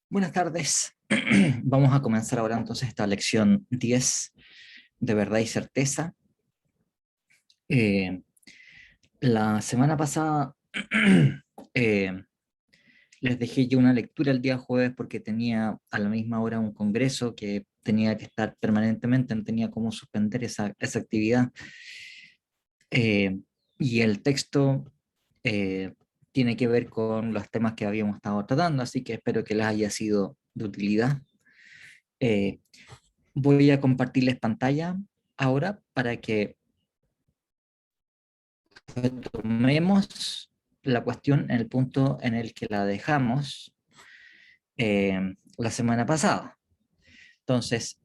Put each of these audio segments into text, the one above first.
Buenas tardes. Vamos a comenzar ahora entonces esta lección 10 de verdad y certeza. Eh, la semana pasada eh, les dejé yo una lectura el día jueves porque tenía a la misma hora un congreso que tenía que estar permanentemente, no tenía cómo suspender esa actividad. Eh, y el texto eh, tiene que ver con los temas que habíamos estado tratando, así que espero que les haya sido de utilidad. Eh, Voy a compartirles pantalla ahora para que tomemos la cuestión en el punto en el que la dejamos la semana pasada. Entonces,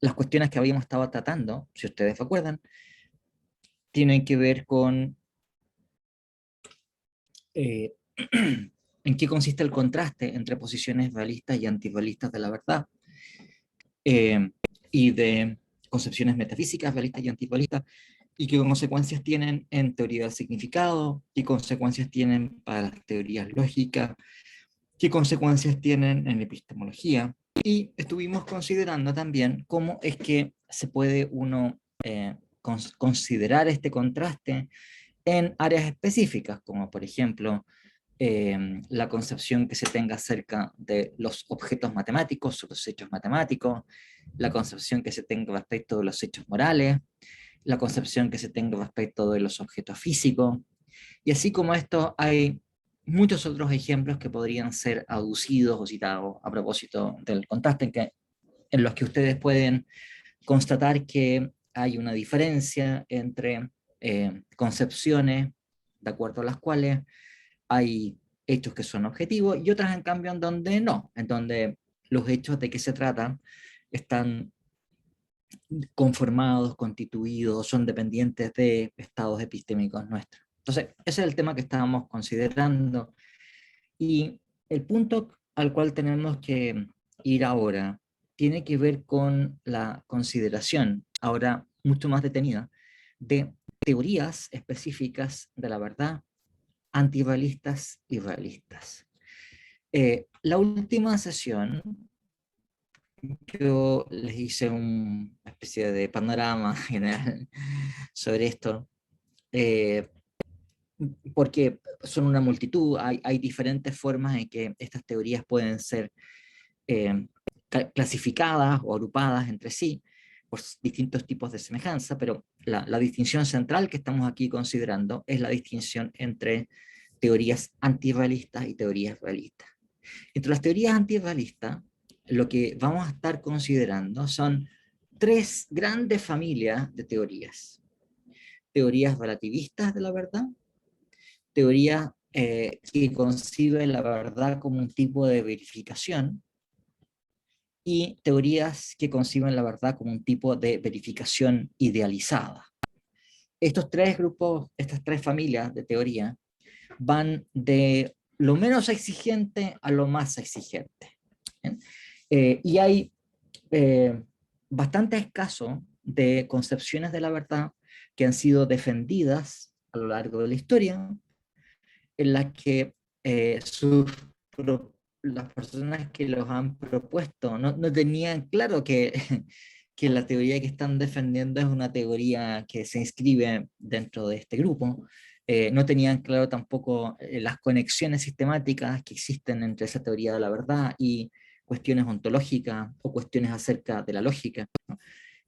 las cuestiones que habíamos estado tratando, si ustedes recuerdan, tienen que ver con eh, en qué consiste el contraste entre posiciones realistas y antirrealistas de la verdad, eh, y de concepciones metafísicas realistas y antirrealistas, y qué consecuencias tienen en teoría del significado, qué consecuencias tienen para las teorías lógicas, qué consecuencias tienen en epistemología. Y estuvimos considerando también cómo es que se puede uno considerar este contraste en áreas específicas, como por ejemplo la concepción que se tenga acerca de los objetos matemáticos o los hechos matemáticos, la concepción que se tenga respecto de los hechos morales, la concepción que se tenga respecto de los objetos físicos. Y así como esto, hay muchos otros ejemplos que podrían ser aducidos o citados a propósito del contraste, en los que ustedes pueden constatar que hay una diferencia entre concepciones de acuerdo a las cuales hay hechos que son objetivos y otras en cambio en donde no, en donde los hechos de que se trata están conformados, constituidos, son dependientes de estados epistémicos nuestros. Entonces, ese es el tema que estábamos considerando y el punto al cual tenemos que ir ahora tiene que ver con la consideración, ahora mucho más detenida, de teorías específicas de la verdad, antirrealistas y realistas. La última sesión yo les hice una especie de panorama general sobre esto, eh, porque son una multitud, hay diferentes formas en que estas teorías pueden ser eh, clasificadas o agrupadas entre sí por distintos tipos de semejanza, pero la distinción central que estamos aquí considerando es la distinción entre teorías antirrealistas y teorías realistas. Entre las teorías antirrealistas, lo que vamos a estar considerando son tres grandes familias de teorías. Teorías relativistas de la verdad, teorías que conciben la verdad como un tipo de verificación y teorías que conciben la verdad como un tipo de verificación idealizada. Estos tres grupos, estas tres familias de teoría van de lo menos exigente a lo más exigente. ¿Bien? Y hay eh, bastantes casos de concepciones de la verdad que han sido defendidas a lo largo de la historia, en las que sus las personas que los han propuesto no tenían claro que, que la teoría que están defendiendo es una teoría que se inscribe dentro de este grupo. No tenían claro tampoco las conexiones sistemáticas que existen entre esa teoría de la verdad y cuestiones ontológicas o cuestiones acerca de la lógica.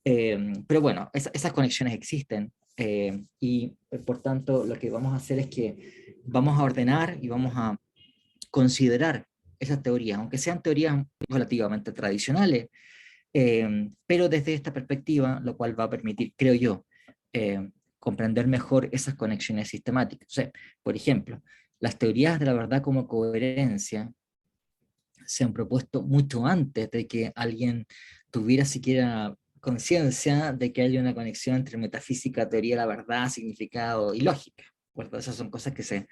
Pero bueno, esas conexiones existen y por tanto lo que vamos a hacer es que vamos a ordenar y vamos a considerar esas teorías, aunque sean teorías relativamente tradicionales, pero desde esta perspectiva, lo cual va a permitir, creo yo, comprender mejor esas conexiones sistemáticas. O sea, por ejemplo, las teorías de la verdad como coherencia se han propuesto mucho antes de que alguien tuviera siquiera conciencia de que hay una conexión entre metafísica, teoría de la verdad, significado y lógica. Pues esas son cosas que se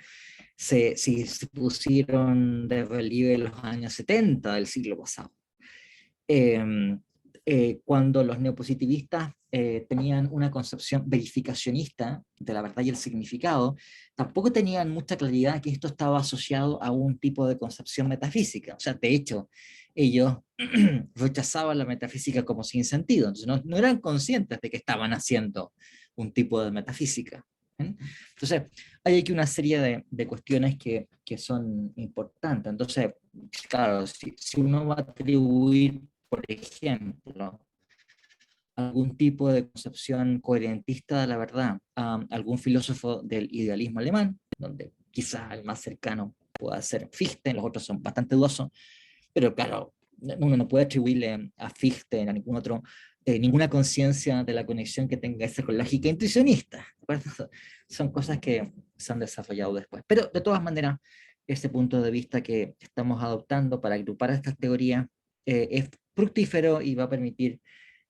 pusieron de relieve en los años 70 del siglo pasado. Eh, cuando los neopositivistas tenían una concepción verificacionista de la verdad y el significado, tampoco tenían mucha claridad que esto estaba asociado a un tipo de concepción metafísica. O sea, de hecho, ellos rechazaban la metafísica como sin sentido, entonces no eran conscientes de que estaban haciendo un tipo de metafísica. Entonces, hay aquí una serie de cuestiones que son importantes. Entonces, claro, si uno va a atribuir, por ejemplo, algún tipo de concepción coherentista de la verdad a algún filósofo del idealismo alemán, donde quizás el más cercano pueda ser Fichte, los otros son bastante dudosos, pero claro, uno no puede atribuirle a Fichte ni a ningún otro ninguna conciencia de la conexión que tenga esa con lógica intuicionista. ¿De acuerdo? Son cosas que se han desarrollado después. Pero de todas maneras, ese punto de vista que estamos adoptando para agrupar estas teorías es fructífero y va a permitir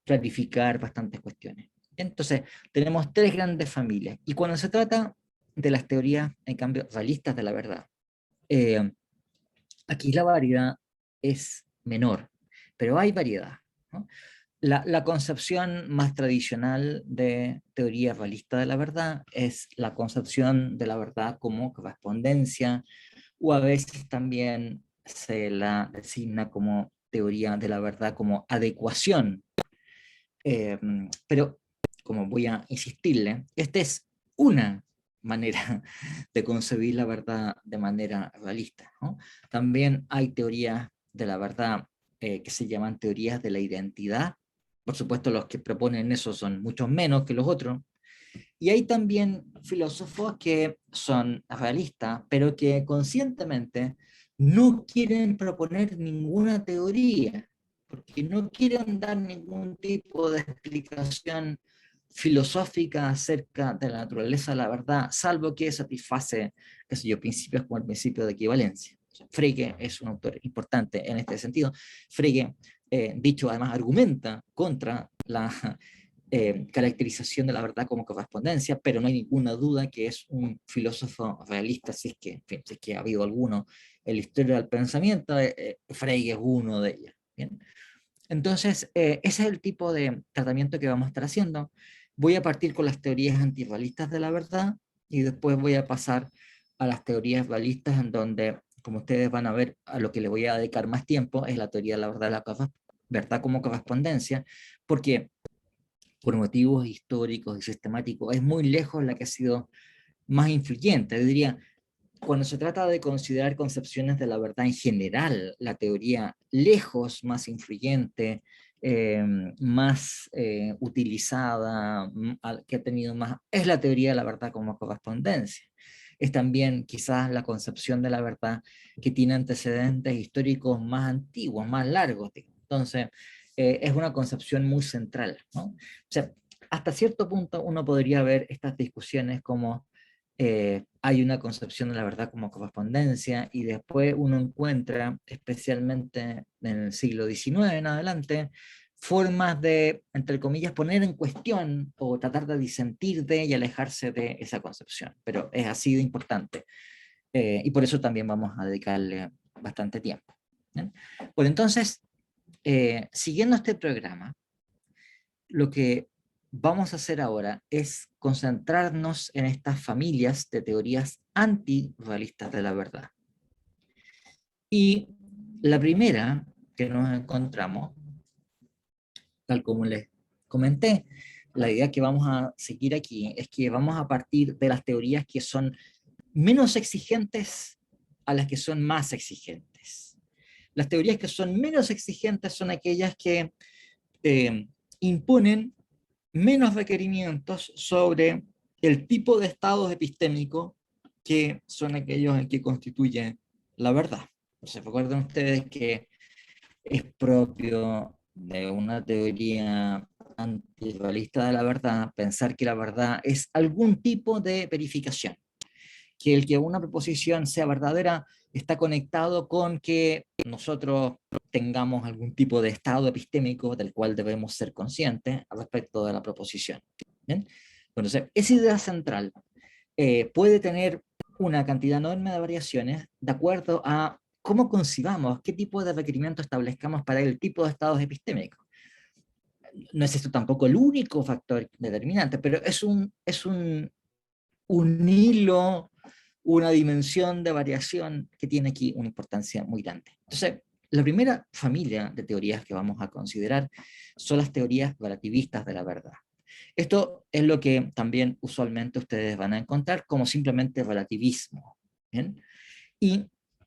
clarificar bastantes cuestiones. Entonces, tenemos tres grandes familias. Y cuando se trata de las teorías, en cambio, realistas de la verdad, eh, aquí la variedad es menor, pero hay variedad, ¿no? La concepción más tradicional de teoría realista de la verdad es la concepción de la verdad como correspondencia, o a veces también se la designa como teoría de la verdad como adecuación. Pero, como voy a insistirle, esta es una manera de concebir la verdad de manera realista, ¿no? También hay teorías de la verdad que se llaman teorías de la identidad. Por supuesto, los que proponen eso son mucho menos que los otros. Y hay también filósofos que son realistas, pero que conscientemente no quieren proponer ninguna teoría, porque no quieren dar ningún tipo de explicación filosófica acerca de la naturaleza de la verdad, salvo que satisface, qué sé yo, principios como el principio de equivalencia. Frege es un autor importante en este sentido. Frege, dicho además, argumenta contra la caracterización de la verdad como correspondencia, pero no hay ninguna duda que es un filósofo realista, si es que, en fin, si es que ha habido alguno en la historia del pensamiento, Frege es uno de ellos. ¿Bien? Entonces, ese es el tipo de tratamiento que vamos a estar haciendo. Voy a partir con las teorías antirrealistas de la verdad y después voy a pasar a las teorías realistas en donde, como ustedes van a ver, a lo que le voy a dedicar más tiempo es la teoría de la verdad, la verdad como correspondencia, porque por motivos históricos y sistemáticos es muy lejos la que ha sido más influyente. Yo diría, cuando se trata de considerar concepciones de la verdad en general, la teoría lejos más influyente, más utilizada, que ha tenido más, es la teoría de la verdad como correspondencia. Es también quizás la concepción de la verdad que tiene antecedentes históricos más antiguos, más largos. Entonces, es una concepción muy central, ¿no? O sea, hasta cierto punto uno podría ver estas discusiones como hay una concepción de la verdad como correspondencia y después uno encuentra, especialmente en el siglo XIX en adelante, formas de, entre comillas, poner en cuestión o tratar de disentir de y alejarse de esa concepción. Pero es así de importante. Y por eso también vamos a dedicarle bastante tiempo. ¿Bien? Bueno, entonces, siguiendo este programa, lo que vamos a hacer ahora es concentrarnos en estas familias de teorías antirrealistas de la verdad. Y la primera que nos encontramos, tal como les comenté, la idea que vamos a seguir aquí es que vamos a partir de las teorías que son menos exigentes a las que son más exigentes. Las teorías que son menos exigentes son aquellas que imponen menos requerimientos sobre el tipo de estados epistémicos que son aquellos en que constituye la verdad. Entonces, recuerden ustedes que es propio de una teoría antirrealista de la verdad pensar que la verdad es algún tipo de verificación, que el que una proposición sea verdadera está conectado con que nosotros tengamos algún tipo de estado epistémico del cual debemos ser conscientes al respecto de la proposición. ¿Bien? Entonces, esa idea central puede tener una cantidad enorme de variaciones de acuerdo a cómo concibamos, qué tipo de requerimiento establezcamos para el tipo de estados epistémicos. no es esto tampoco el único factor determinante, pero un hilo, una dimensión de variación que tiene aquí una importancia muy grande. Entonces, la primera familia de teorías que vamos a considerar son las teorías relativistas de la verdad. Esto es lo que también usualmente ustedes van a encontrar como simplemente relativismo. ¿Bien? Y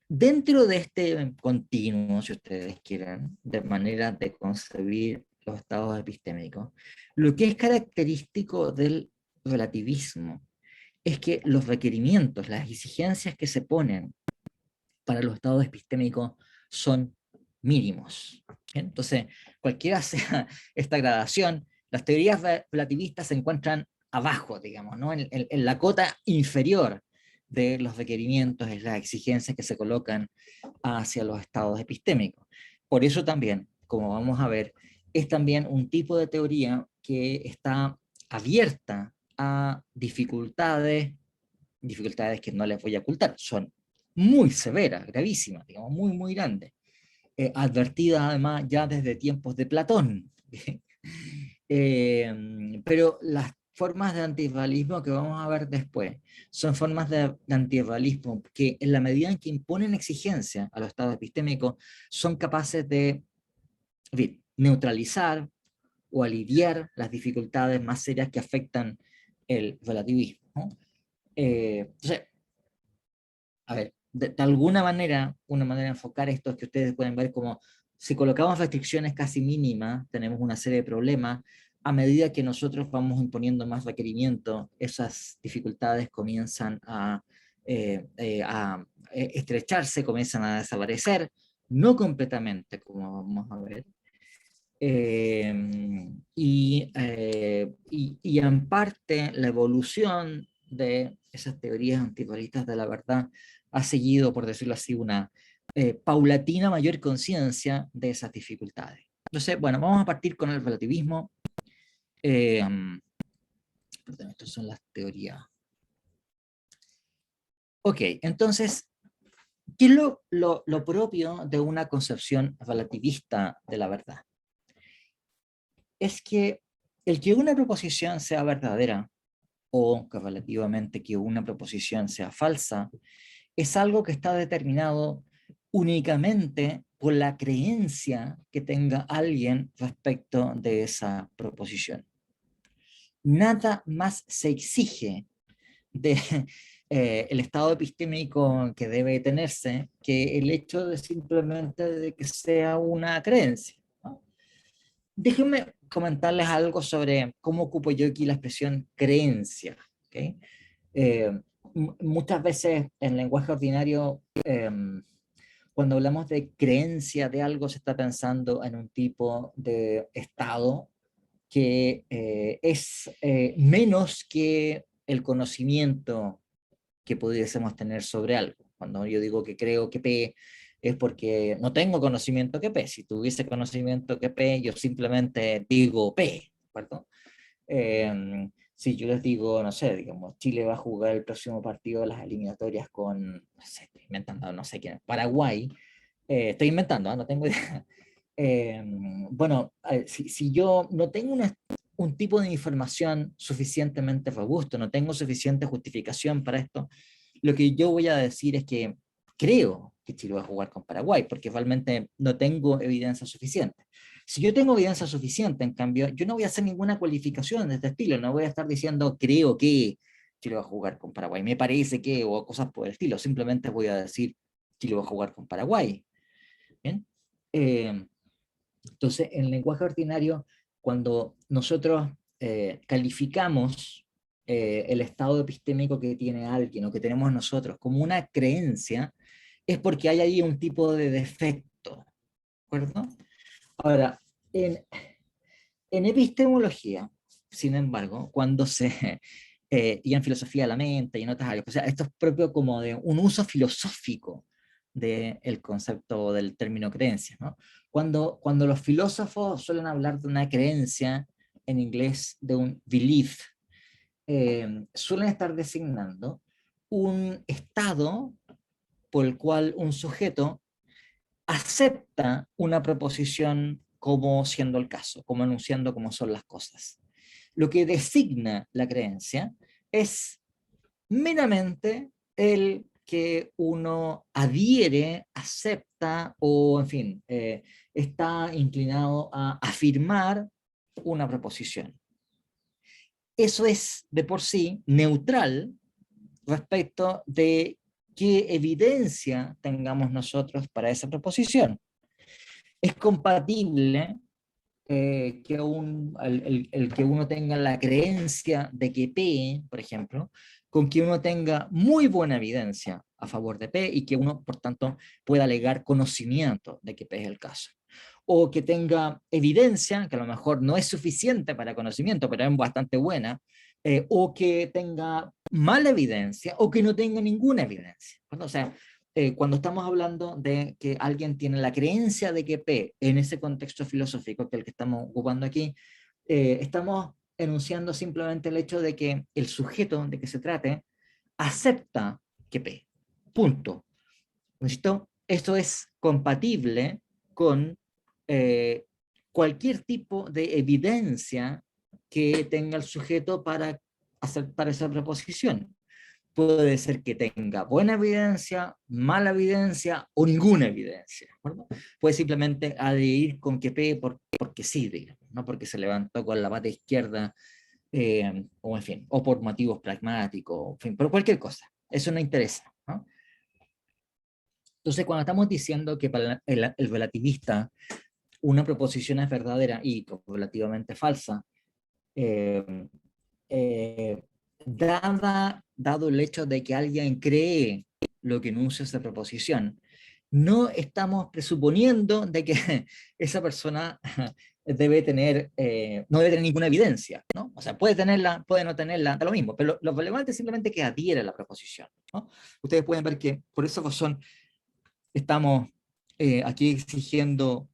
dentro de este continuo, si ustedes quieren, de manera de concebir los estados epistémicos, lo que es característico del relativismo es que los requerimientos, las exigencias que se ponen para los estados epistémicos son mínimos. ¿Bien? Entonces, cualquiera sea esta gradación, las teorías relativistas se encuentran abajo, digamos, ¿no? En la cota inferior de los requerimientos, es las exigencias que se colocan hacia los estados epistémicos. Por eso también, como vamos a ver, es también un tipo de teoría que está abierta a dificultades que no les voy a ocultar, son muy severas, gravísimas, digamos, muy, muy grandes, advertidas además ya desde tiempos de Platón. Pero las formas de antirrealismo que vamos a ver después son formas de antirrealismo que en la medida en que imponen exigencia a los estados epistémicos son capaces de neutralizar o aliviar las dificultades más serias que afectan el relativismo, ¿no? Entonces, a ver, de alguna manera, una manera de enfocar esto es que ustedes pueden ver como si colocamos restricciones casi mínimas, tenemos una serie de problemas. A medida que nosotros vamos imponiendo más requerimientos, esas dificultades comienzan a estrecharse, comienzan a desaparecer, no completamente, como vamos a ver. Y en parte la evolución de esas teorías antirrealistas de la verdad ha seguido, por decirlo así, una paulatina mayor conciencia de esas dificultades. Entonces, bueno, vamos a partir con el relativismo. Eh, Perdón, estas son las teorías. Ok, entonces, ¿qué es lo propio de una concepción relativista de la verdad? Es que el que una proposición sea verdadera o que relativamente que una proposición sea falsa es algo que está determinado únicamente por la creencia que tenga alguien respecto de esa proposición. Nada más se exige de el estado epistémico que debe tenerse que el hecho de simplemente de que sea una creencia, ¿no? Déjenme comentarles algo sobre cómo ocupo yo aquí la expresión creencia. ¿Okay? Muchas veces en lenguaje ordinario, cuando hablamos de creencia de algo, se está pensando en un tipo de estado que es menos que el conocimiento que pudiésemos tener sobre algo. Cuando yo digo que creo que P es porque no tengo conocimiento que P. Si tuviese conocimiento que P, yo simplemente digo P, ¿de acuerdo? Si yo les digo, no sé, digamos, Chile va a jugar el próximo partido de las eliminatorias con, no sé, estoy inventando, no sé quién, Paraguay, estoy inventando, ¿eh? No tengo idea. Eh, bueno, si yo no tengo un tipo de información suficientemente robusto, no tengo suficiente justificación para esto, lo que yo voy a decir es que creo que Chile va a jugar con Paraguay, porque realmente no tengo evidencia suficiente. Si yo tengo evidencia suficiente, en cambio, yo no voy a hacer ninguna cualificación de este estilo, no voy a estar diciendo creo que Chile va a jugar con Paraguay, me parece que, o cosas por el estilo, simplemente voy a decir Chile va a jugar con Paraguay. ¿Bien? Eh, entonces, en lenguaje ordinario, cuando nosotros calificamos el estado epistémico que tiene alguien o que tenemos nosotros como una creencia, es porque hay ahí un tipo de defecto, ¿de acuerdo? Ahora, en epistemología, sin embargo, cuando y en filosofía de la mente y en otras áreas, o sea, esto es propio como de un uso filosófico del concepto del término creencia, ¿no? Cuando los filósofos suelen hablar de una creencia, en inglés de un belief, suelen estar designando un estado por el cual un sujeto acepta una proposición como siendo el caso, como enunciando cómo son las cosas. Lo que designa la creencia es meramente el que uno adhiere, acepta o, en fin, está inclinado a afirmar una proposición. Eso es de por sí neutral respecto de qué evidencia tengamos nosotros para esa proposición. Es compatible el que uno tenga la creencia de que P, por ejemplo, con que uno tenga muy buena evidencia a favor de P y que uno, por tanto, pueda alegar conocimiento de que P es el caso. O que tenga evidencia, que a lo mejor no es suficiente para conocimiento, pero es bastante buena, o que tenga mala evidencia, o que no tenga ninguna evidencia. O sea, cuando estamos hablando de que alguien tiene la creencia de que P, en ese contexto filosófico que es el que estamos ocupando aquí, estamos enunciando simplemente el hecho de que el sujeto de que se trate acepta que P. Punto. ¿Listo? Esto es compatible con cualquier tipo de evidencia que tenga el sujeto para aceptar esa proposición. Puede ser que tenga buena evidencia, mala evidencia o ninguna evidencia. ¿Verdad? Puede simplemente adherir con que P porque sí, digamos, no porque se levantó con la pata izquierda, o en fin, o por motivos pragmáticos, en fin, por cualquier cosa. Eso no interesa, ¿no? Entonces, cuando estamos diciendo que para el relativista una proposición es verdadera y relativamente falsa, eh, dado el hecho de que alguien cree lo que enuncia esa proposición, no estamos presuponiendo de que esa persona debe tener, no debe tener ninguna evidencia, ¿no? O sea, puede tenerla, puede no tenerla, da lo mismo, pero lo relevante es simplemente que adhiere a la proposición, ¿no? Ustedes pueden ver que por esa razón estamos aquí exigiendo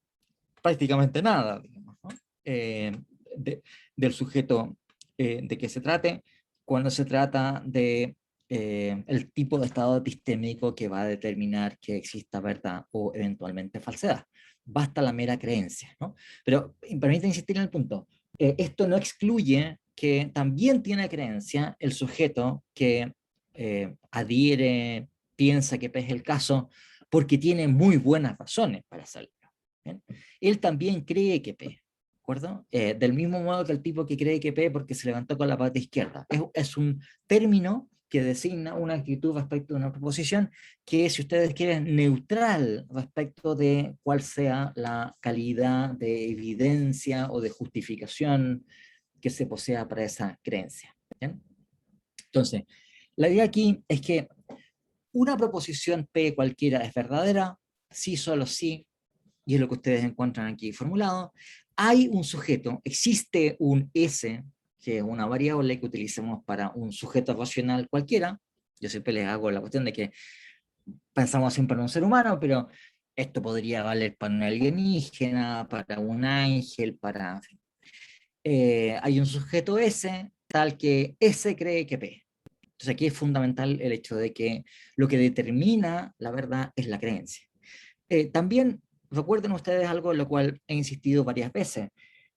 prácticamente nada, digamos, ¿no? de, del sujeto de que se trate, cuando se trata de el tipo de estado epistémico que va a determinar que exista verdad o eventualmente falsedad. Basta la mera creencia, ¿no? Pero permítame insistir en el punto. Esto no excluye que también tiene creencia el sujeto que adhiere, piensa que es el caso, porque tiene muy buenas razones para hacerlo. ¿Bien? Él también cree que P, ¿de acuerdo? Del mismo modo que el tipo que cree que P porque se levantó con la pata izquierda. Es un término que designa una actitud respecto de una proposición que, si ustedes quieren, neutral respecto de cuál sea la calidad de evidencia o de justificación que se posea para esa creencia. ¿Bien? Entonces, la idea aquí es que una proposición P cualquiera es verdadera, sí, solo sí, y es lo que ustedes encuentran aquí formulado. Hay un sujeto, existe un S, que es una variable que utilizamos para un sujeto racional cualquiera. Yo siempre les hago la cuestión de que pensamos siempre en un ser humano, pero esto podría valer para un alienígena, para un ángel, para... hay un sujeto S, tal que S cree que P. Entonces aquí es fundamental el hecho de que lo que determina la verdad es la creencia. También recuerden ustedes algo en lo cual he insistido varias veces,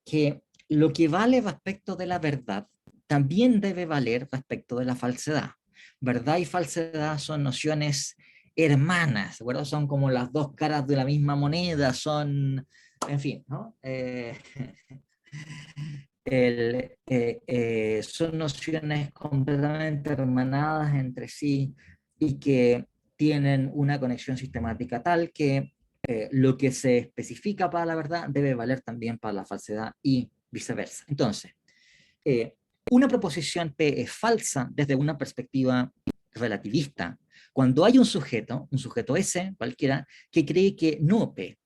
que lo que vale respecto de la verdad también debe valer respecto de la falsedad. Verdad y falsedad son nociones hermanas, ¿verdad? Son como las dos caras de la misma moneda, son, en fin, ¿no? Son nociones completamente hermanadas entre sí y que tienen una conexión sistemática tal que lo que se especifica para la verdad debe valer también para la falsedad y viceversa. Entonces, eh, una proposición P es falsa desde una perspectiva relativista cuando hay un sujeto S, cualquiera, que cree que no P.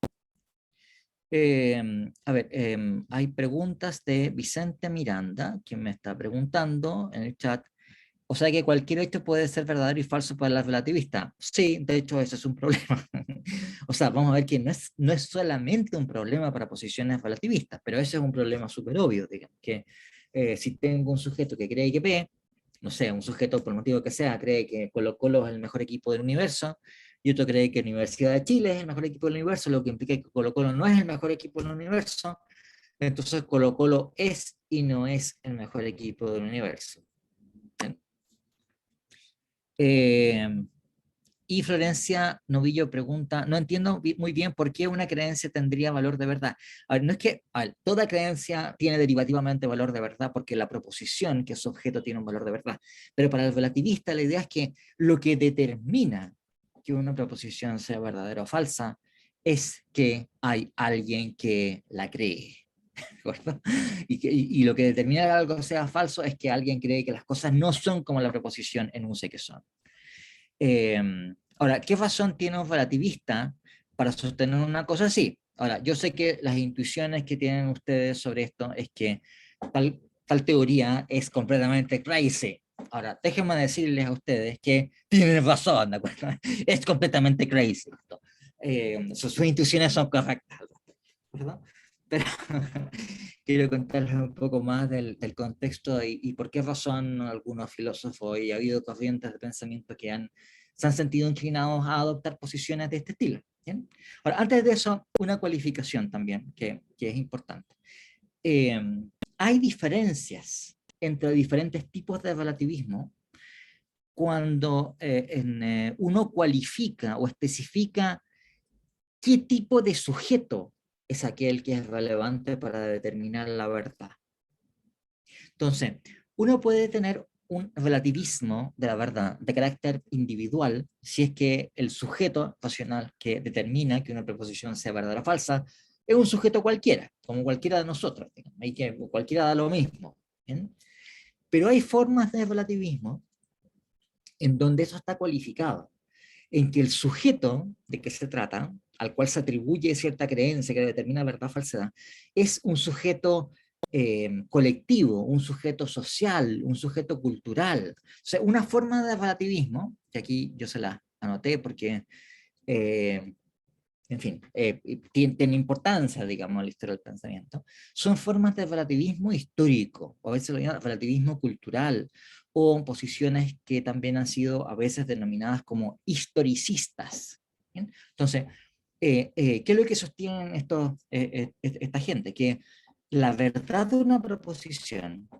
Hay preguntas de Vicente Miranda, quien me está preguntando en el chat. O sea que cualquier hecho puede ser verdadero y falso para la relativista. Sí, de hecho, ese es un problema. O sea, vamos a ver que no es solamente un problema para posiciones relativistas, pero ese es un problema súper obvio, digamos, que si tengo un sujeto que cree que P, no sé, un sujeto por el motivo que sea, cree que Colo Colo es el mejor equipo del universo, y otro cree que la Universidad de Chile es el mejor equipo del universo, lo que implica que Colo-Colo no es el mejor equipo del universo, entonces Colo-Colo es y no es el mejor equipo del universo. Eh, y Florencia Novillo pregunta, no entiendo muy bien por qué una creencia tendría valor de verdad. A ver, no es que toda creencia tiene derivativamente valor de verdad porque la proposición, que es objeto, tiene un valor de verdad. Pero para el relativista la idea es que lo que determina que una proposición sea verdadera o falsa es que hay alguien que la cree. ¿De y lo que determina que algo sea falso es que alguien cree que las cosas no son como la proposición enuncia que son. Ahora, ¿qué razón tiene un relativista para sostener una cosa así? Ahora, yo sé que las intuiciones que tienen ustedes sobre esto es que tal teoría es completamente crazy. Ahora, déjenme decirles a ustedes que tienen razón, ¿de acuerdo? Es completamente crazy esto. Sus intuiciones son correctas, ¿verdad? Pero quiero contarles un poco más del contexto y por qué razón algunos filósofos y ha habido corrientes de pensamiento que se han sentido inclinados a adoptar posiciones de este estilo. ¿Bien? Ahora, antes de eso, una cualificación también que es importante. Eh, Hay diferencias entre diferentes tipos de relativismo cuando uno cualifica o especifica qué tipo de sujeto es aquel que es relevante para determinar la verdad. Entonces, uno puede tener un relativismo de la verdad de carácter individual si es que el sujeto racional que determina que una proposición sea verdadera o falsa es un sujeto cualquiera, como cualquiera de nosotros, y que cualquiera da lo mismo. ¿Bien? Pero hay formas de relativismo en donde eso está cualificado, en que el sujeto de que se trata, al cual se atribuye cierta creencia que determina verdad o falsedad, es un sujeto colectivo, un sujeto social, un sujeto cultural. O sea, una forma de relativismo, que aquí yo se la anoté porque, eh, en fin, tiene importancia, digamos, en la historia del pensamiento, son formas de relativismo histórico, o a veces lo llaman relativismo cultural, o posiciones que también han sido a veces denominadas como historicistas. ¿Bien? Entonces, ¿qué es lo que sostienen esta gente? Que la verdad de una proposición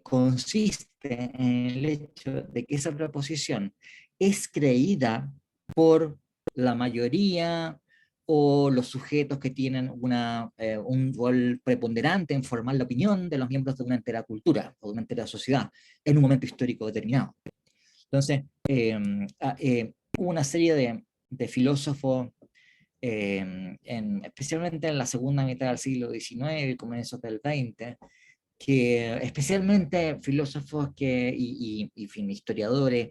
consiste en el hecho de que esa proposición es creída por la mayoría o los sujetos que tienen un rol preponderante en formar la opinión de los miembros de una entera cultura o de una entera sociedad en un momento histórico determinado. Entonces, hubo una serie de filósofos, especialmente en la segunda mitad del siglo XIX y comienzos del XX, que especialmente filósofos y historiadores,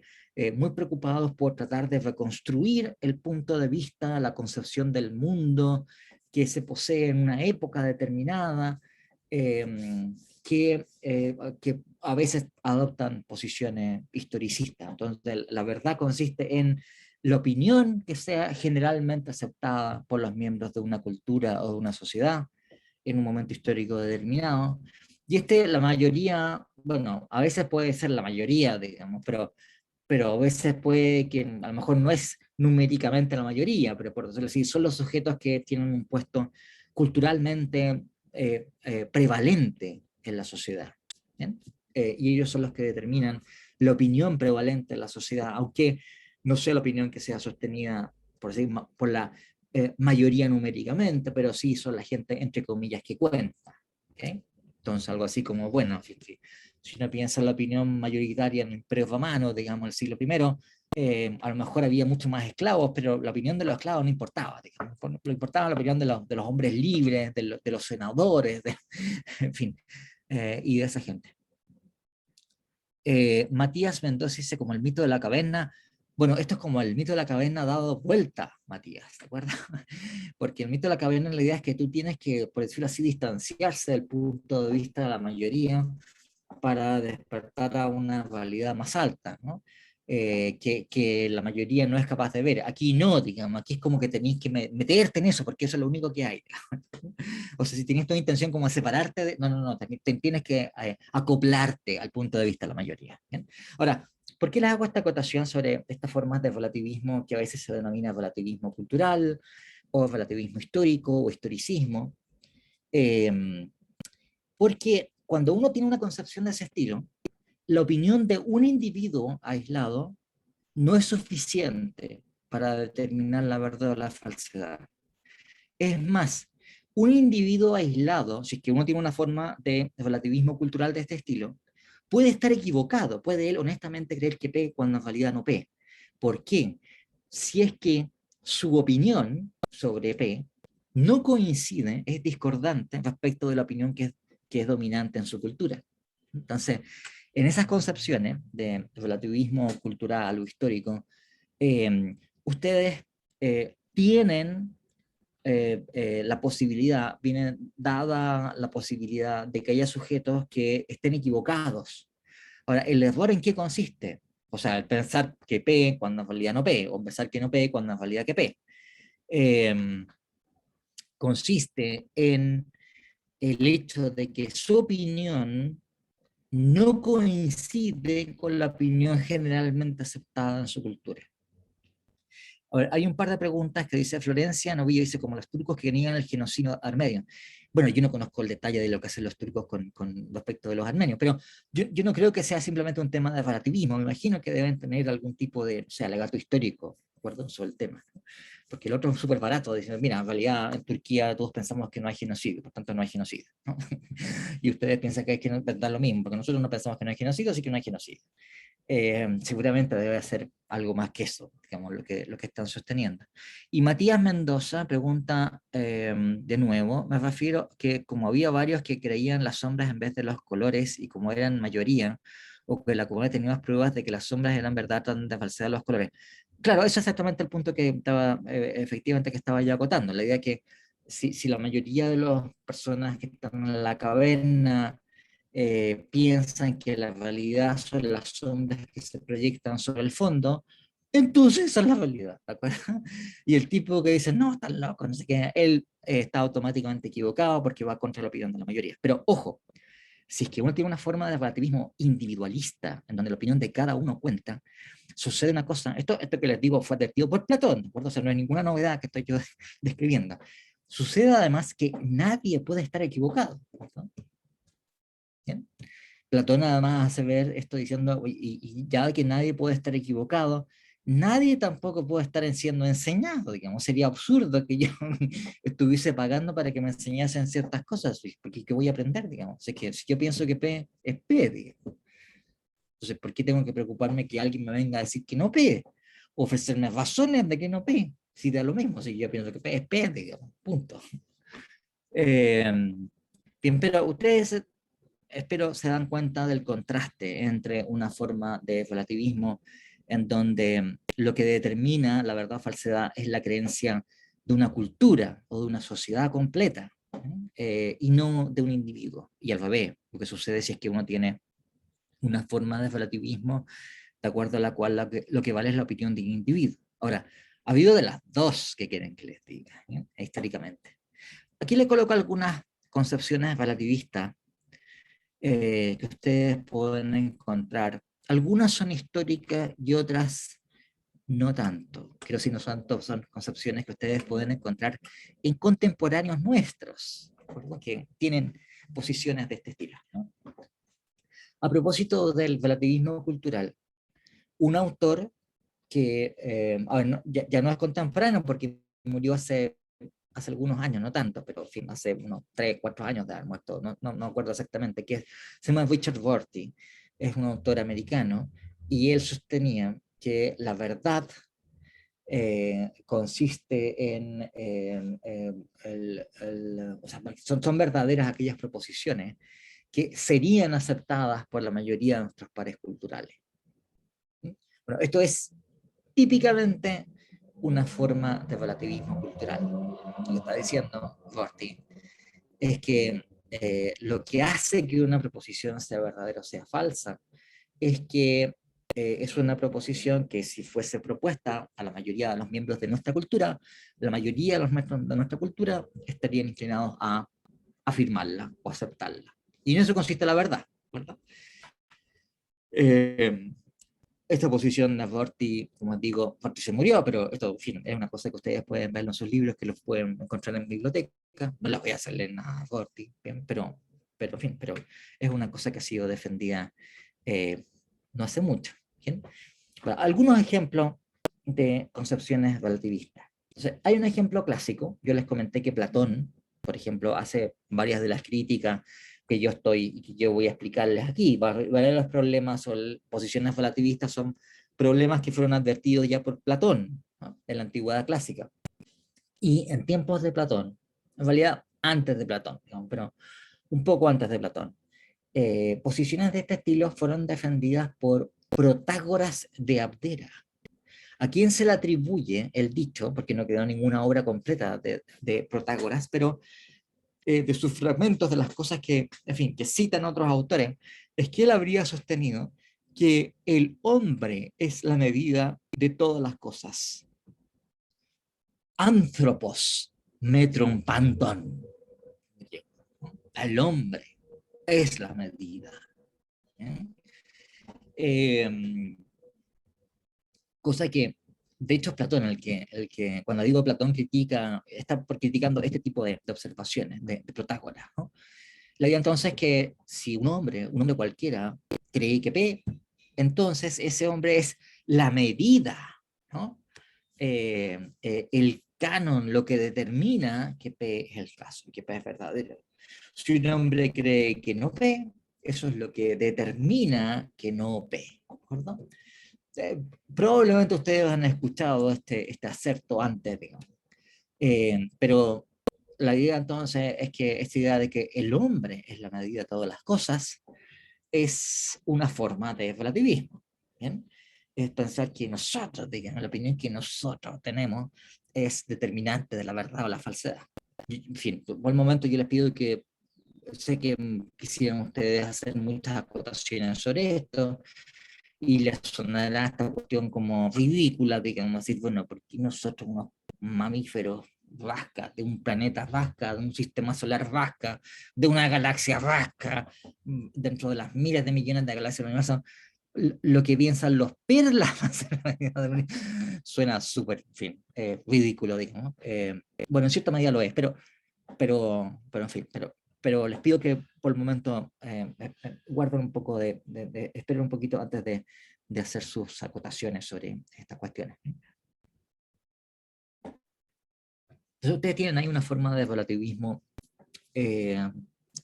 muy preocupados por tratar de reconstruir el punto de vista, la concepción del mundo que se posee en una época determinada, que a veces adoptan posiciones historicistas. Entonces, la verdad consiste en la opinión que sea generalmente aceptada por los miembros de una cultura o de una sociedad en un momento histórico determinado. Y la mayoría, bueno, a veces puede ser la mayoría, digamos, pero a veces puede que a lo mejor no es numéricamente la mayoría, pero por decirlo así, son los sujetos que tienen un puesto culturalmente prevalente en la sociedad. ¿Bien? Y ellos son los que determinan la opinión prevalente en la sociedad, aunque no sea la opinión que sea sostenida por, decir, por la mayoría numéricamente, pero sí son la gente, entre comillas, que cuenta. ¿Okay? Entonces, algo así como, bueno, si uno piensa en la opinión mayoritaria en el Imperio Romano, digamos, el siglo I, a lo mejor había mucho más esclavos, pero la opinión de los esclavos no importaba, digamos, lo importaba la opinión de los hombres libres, de los senadores, en fin, y de esa gente. Matías Mendoza dice como el mito de la caverna. Bueno, esto es como el mito de la caverna dado vuelta, Matías, ¿te acuerdas? Porque el mito de la caverna, la idea es que tú tienes que, por decirlo así, distanciarse del punto de vista de la mayoría para despertar a una realidad más alta, ¿no? Que la mayoría no es capaz de ver. Aquí no, digamos, aquí es como que tenéis que meterte en eso, porque eso es lo único que hay. O sea, si tienes toda intención como de separarte no, tienes que acoplarte al punto de vista de la mayoría. ¿Bien? Ahora, ¿Por qué les hago esta acotación sobre estas formas de relativismo que a veces se denomina relativismo cultural, o relativismo histórico, o historicismo? Porque cuando uno tiene una concepción de ese estilo, la opinión de un individuo aislado no es suficiente para determinar la verdad o la falsedad. Es más, un individuo aislado, si es que uno tiene una forma de relativismo cultural de este estilo, puede estar equivocado, puede él honestamente creer que P cuando en realidad no P. ¿Por qué? Si es que su opinión sobre P no coincide, es discordante respecto de la opinión que es dominante en su cultura. Entonces, en esas concepciones de relativismo cultural o histórico, ustedes tienen la posibilidad, viene dada la posibilidad de que haya sujetos que estén equivocados. Ahora, ¿el error en qué consiste? O sea, el pensar que P cuando en realidad no P, o pensar que no P cuando en realidad que P. Eh, Consiste en el hecho de que su opinión no coincide con la opinión generalmente aceptada en su cultura. A ver, hay un par de preguntas que dice Florencia Novillo, dice como los turcos que niegan el genocidio armenio. Bueno, yo no conozco el detalle de lo que hacen los turcos con respecto de los armenios, pero yo no creo que sea simplemente un tema de relativismo, me imagino que deben tener algún tipo de, o sea, alegato histórico, ¿de acuerdo? Sobre el tema, ¿no? Porque el otro es súper barato, diciendo, mira, en realidad en Turquía todos pensamos que no hay genocidio, por tanto no hay genocidio, ¿no? Y ustedes piensan que da lo mismo, porque nosotros no pensamos que no hay genocidio, así que no hay genocidio. Seguramente debe ser algo más que eso, digamos, lo que están sosteniendo. Y Matías Mendoza pregunta de nuevo, me refiero que como había varios que creían las sombras en vez de los colores, y como eran mayoría, o que la comunidad tenía más pruebas de que las sombras eran verdad, tratan de falsear los colores. Claro, eso es exactamente el punto que estaba, efectivamente, que estaba ya acotando, la idea que si la mayoría de las personas que están en la caverna piensan que la realidad son las sombras que se proyectan sobre el fondo, entonces esa es la realidad, ¿de acuerdo? Y el tipo que dice, no, estás loco, no sé qué, él está automáticamente equivocado porque va contra la opinión de la mayoría. Pero ojo, si es que uno tiene una forma de relativismo individualista, en donde la opinión de cada uno cuenta, sucede una cosa, esto que les digo fue advertido por Platón, ¿de acuerdo? O sea, no es ninguna novedad que estoy yo describiendo. Sucede además que nadie puede estar equivocado, ¿no? ¿Bien? Platón además hace ver esto diciendo, y ya que nadie puede estar equivocado, nadie tampoco puede estar siendo enseñado, digamos, sería absurdo que yo estuviese pagando para que me enseñasen ciertas cosas, porque ¿qué voy a aprender, digamos? Si, que, si yo pienso que P es P, digamos. Entonces, ¿por qué tengo que preocuparme que alguien me venga a decir que no P? Ofrecerme razones de que no P, si da lo mismo, si yo pienso que P es P, digamos, punto. Eh, Bien, pero ustedes espero se dan cuenta del contraste entre una forma de relativismo en donde lo que determina la verdad o falsedad es la creencia de una cultura o de una sociedad completa, y no de un individuo. Y al revés, lo que sucede si es que uno tiene una forma de relativismo de acuerdo a la cual lo que vale es la opinión de un individuo. Ahora, ha habido de las dos que quieren que les diga, históricamente. Aquí le coloco algunas concepciones relativistas que ustedes pueden encontrar. Algunas son históricas y otras no tanto. Pero si no son, son concepciones que ustedes pueden encontrar en contemporáneos nuestros, que tienen posiciones de este estilo, ¿no? A propósito del relativismo cultural, un autor que, a ver, no, ya no es contemporáneo porque murió hace algunos años, no tanto, pero en fin, hace unos 3, 4 años de haber muerto, no acuerdo exactamente, se llama Richard Rorty, es un autor americano, y él sostenía que la verdad consiste o sea, son verdaderas aquellas proposiciones que serían aceptadas por la mayoría de nuestros pares culturales. Bueno, esto es típicamente una forma de relativismo cultural. Lo que está diciendo Rorty es que lo que hace que una proposición sea verdadera o sea falsa es que es una proposición que si fuese propuesta a la mayoría de los miembros de nuestra cultura, la mayoría de los miembros de nuestra cultura estarían inclinados a afirmarla o aceptarla. Y en eso consiste la verdad, ¿verdad? Eh, esta posición de Rorty, como digo, Rorty se murió, pero esto, en fin, es una cosa que ustedes pueden ver en sus libros, que los pueden encontrar en biblioteca. No las voy a hacer leer nada a Rorty, bien, en fin, pero es una cosa que ha sido defendida no hace mucho. ¿Bien? Bueno, algunos ejemplos de concepciones relativistas. Entonces, hay un ejemplo clásico, yo les comenté que Platón, por ejemplo, hace varias de las críticas que yo voy a explicarles aquí. Varios de los problemas o posiciones relativistas son problemas que fueron advertidos ya por Platón, ¿no? En la antigüedad clásica. Y en tiempos de Platón, en realidad antes de Platón, digamos, pero un poco antes de Platón, posiciones de este estilo fueron defendidas por Protágoras de Abdera. ¿A quién se le atribuye el dicho? Porque no quedó ninguna obra completa de Protágoras, pero de sus fragmentos, de las cosas que, en fin, que citan otros autores, es que él habría sostenido que el hombre es la medida de todas las cosas. Anthropos metron panton. El hombre es la medida. ¿Eh? Eh, Cosa que, de hecho, es Platón cuando digo Platón, está criticando este tipo de observaciones de Protágoras, ¿no? La idea entonces que si un hombre cualquiera, cree que P, entonces ese hombre es la medida, ¿no? El canon, lo que determina que P es el caso, que P es verdadero. Si un hombre cree que no P, eso es lo que determina que no P, ¿de acuerdo? Probablemente ustedes han escuchado este acerto antes, digamos. Pero la idea entonces es que esta idea de que el hombre es la medida de todas las cosas es una forma de relativismo. ¿Bien? Es pensar que nosotros, digamos, la opinión que nosotros tenemos es determinante de la verdad o la falsedad. En fin, por el momento yo les pido que sé que quisieran ustedes hacer muchas acotaciones sobre esto, y les sonará esta cuestión como ridícula, digamos, decir, bueno, ¿por qué nosotros, unos mamíferos rasca, de un planeta rasca, de un sistema solar rasca, de una galaxia rasca, dentro de las miles de millones de galaxias del universo, lo que piensan los perlas suena súper, en fin, ridículo, digamos. Bueno, en cierta medida lo es, pero en fin, pero les pido que por el momento guarden un poco esperen un poquito antes de hacer sus acotaciones sobre estas cuestiones. Entonces ustedes tienen ahí una forma de eh,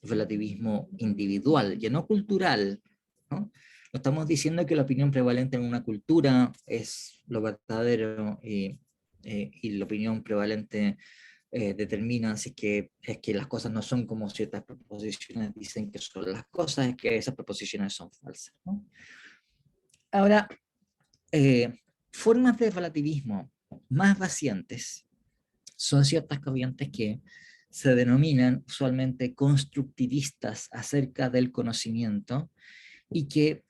relativismo individual, ya no cultural, ¿no? No estamos diciendo que la opinión prevalente en una cultura es lo verdadero y la opinión prevalente determina si es que las cosas no son como ciertas proposiciones dicen que son las cosas, es que esas proposiciones son falsas, ¿no? Ahora, eh, formas de relativismo más recientes son ciertas corrientes que se denominan usualmente constructivistas acerca del conocimiento y que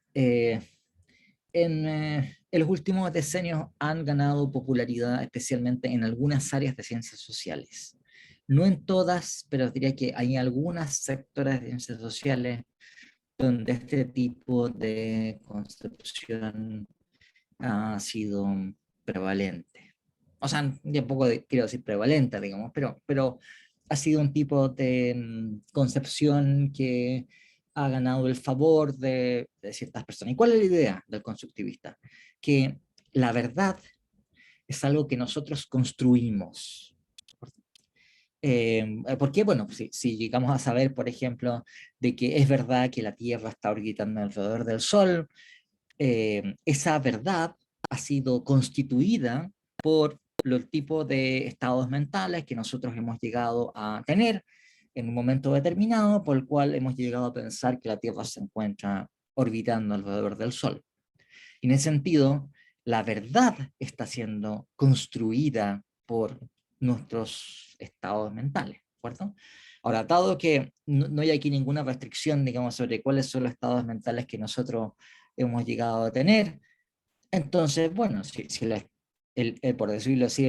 en los últimos decenios han ganado popularidad, especialmente en algunas áreas de ciencias sociales. No en todas, pero diría que hay algunas sectores de ciencias sociales donde este tipo de concepción ha sido prevalente. O sea, ya poco quiero decir prevalente, digamos, pero ha sido un tipo de concepción que ha ganado el favor de ciertas personas. ¿Y cuál es la idea del constructivista? Que la verdad es algo que nosotros construimos. ¿Por qué? Bueno, si llegamos a saber, por ejemplo, de que es verdad que la Tierra está orbitando alrededor del Sol, esa verdad ha sido constituida por los tipos de estados mentales que nosotros hemos llegado a tener en un momento determinado, por el cual hemos llegado a pensar que la Tierra se encuentra orbitando alrededor del Sol. Y en ese sentido, la verdad está siendo construida por nuestros estados mentales, ¿de acuerdo? Ahora, dado que no hay aquí ninguna restricción, digamos, sobre cuáles son los estados mentales que nosotros hemos llegado a tener, entonces, bueno, si por decirlo así,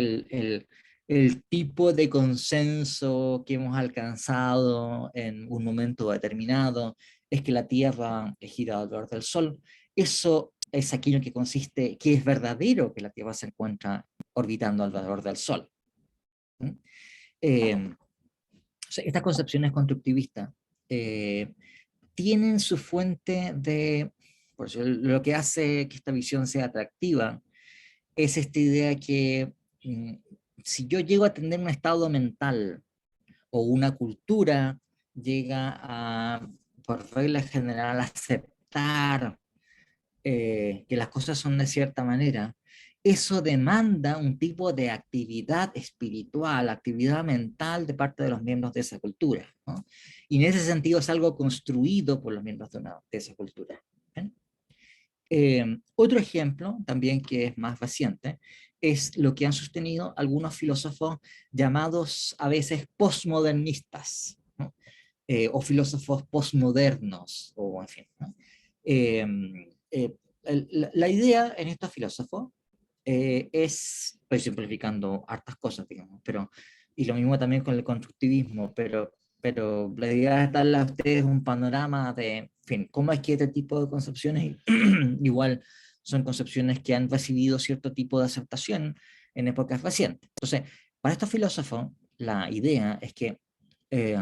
el tipo de consenso que hemos alcanzado en un momento determinado es que la Tierra gira alrededor del Sol, eso es aquello que consiste, que es verdadero que la Tierra se encuentra orbitando alrededor del Sol. ¿Mm? O sea, estas concepciones constructivistas tienen su fuente de, por eso, lo que hace que esta visión sea atractiva es esta idea que si yo llego a tener un estado mental o una cultura llega a, por regla general, aceptar que las cosas son de cierta manera, eso demanda un tipo de actividad espiritual, actividad mental de parte de los miembros de esa cultura, ¿no? Y en ese sentido es algo construido por los miembros de esa cultura. Otro ejemplo, también que es más reciente, es lo que han sostenido algunos filósofos llamados a veces postmodernistas, ¿no? O filósofos postmodernos, o en fin, ¿no? Eh, eh, la idea en estos filósofos estoy simplificando hartas cosas, digamos, pero, y lo mismo también con el constructivismo, pero la idea es darle a ustedes un panorama de, en fin, cómo es que este tipo de concepciones igual son concepciones que han recibido cierto tipo de aceptación en épocas recientes. Entonces, para estos filósofos, la idea es que eh,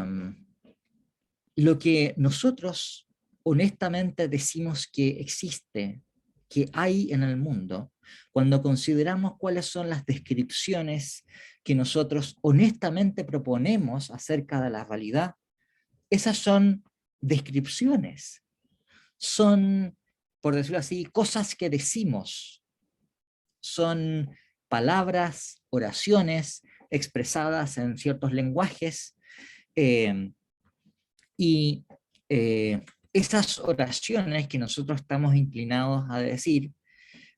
lo que nosotros honestamente decimos que existe, que hay en el mundo, cuando consideramos cuáles son las descripciones que nosotros honestamente proponemos acerca de la realidad, esas son descripciones, son, por decirlo así, cosas que decimos, son palabras, oraciones expresadas en ciertos lenguajes, eh, y esas oraciones que nosotros estamos inclinados a decir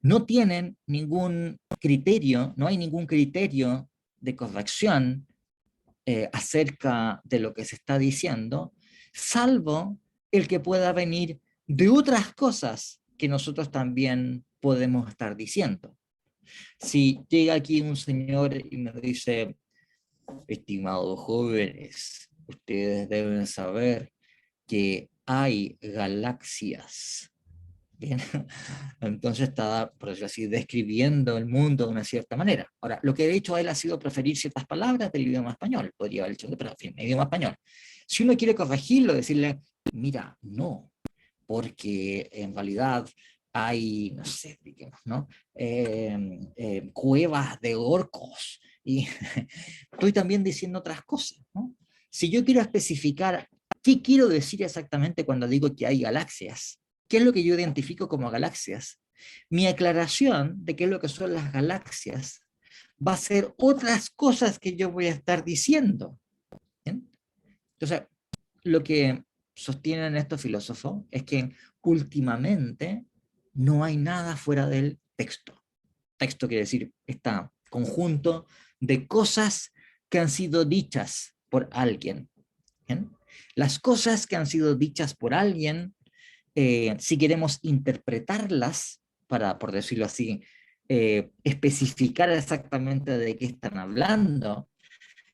no tienen ningún criterio, no hay ningún criterio de corrección acerca de lo que se está diciendo, salvo el que pueda venir de otras cosas que nosotros también podemos estar diciendo. Si llega aquí un señor y me dice, estimados jóvenes, ustedes deben saber que hay galaxias. Bien, entonces está, por decirlo así, describiendo el mundo de una cierta manera. Ahora, lo que de hecho él ha sido preferir ciertas palabras del idioma español, podría haber hecho, pero en fin, el idioma español. Si uno quiere corregirlo, decirle, mira, no, porque en realidad hay, no sé, digamos, ¿no? Cuevas de orcos, y estoy también diciendo otras cosas, ¿no? Si yo quiero especificar qué quiero decir exactamente cuando digo que hay galaxias, qué es lo que yo identifico como galaxias, mi aclaración de qué es lo que son las galaxias va a ser otras cosas que yo voy a estar diciendo. ¿Bien? Entonces, lo que sostienen estos filósofos es que últimamente no hay nada fuera del texto. Texto quiere decir este conjunto de cosas que han sido dichas por alguien. ¿Bien? Las cosas que han sido dichas por alguien, si queremos interpretarlas para, por decirlo así, especificar exactamente de qué están hablando,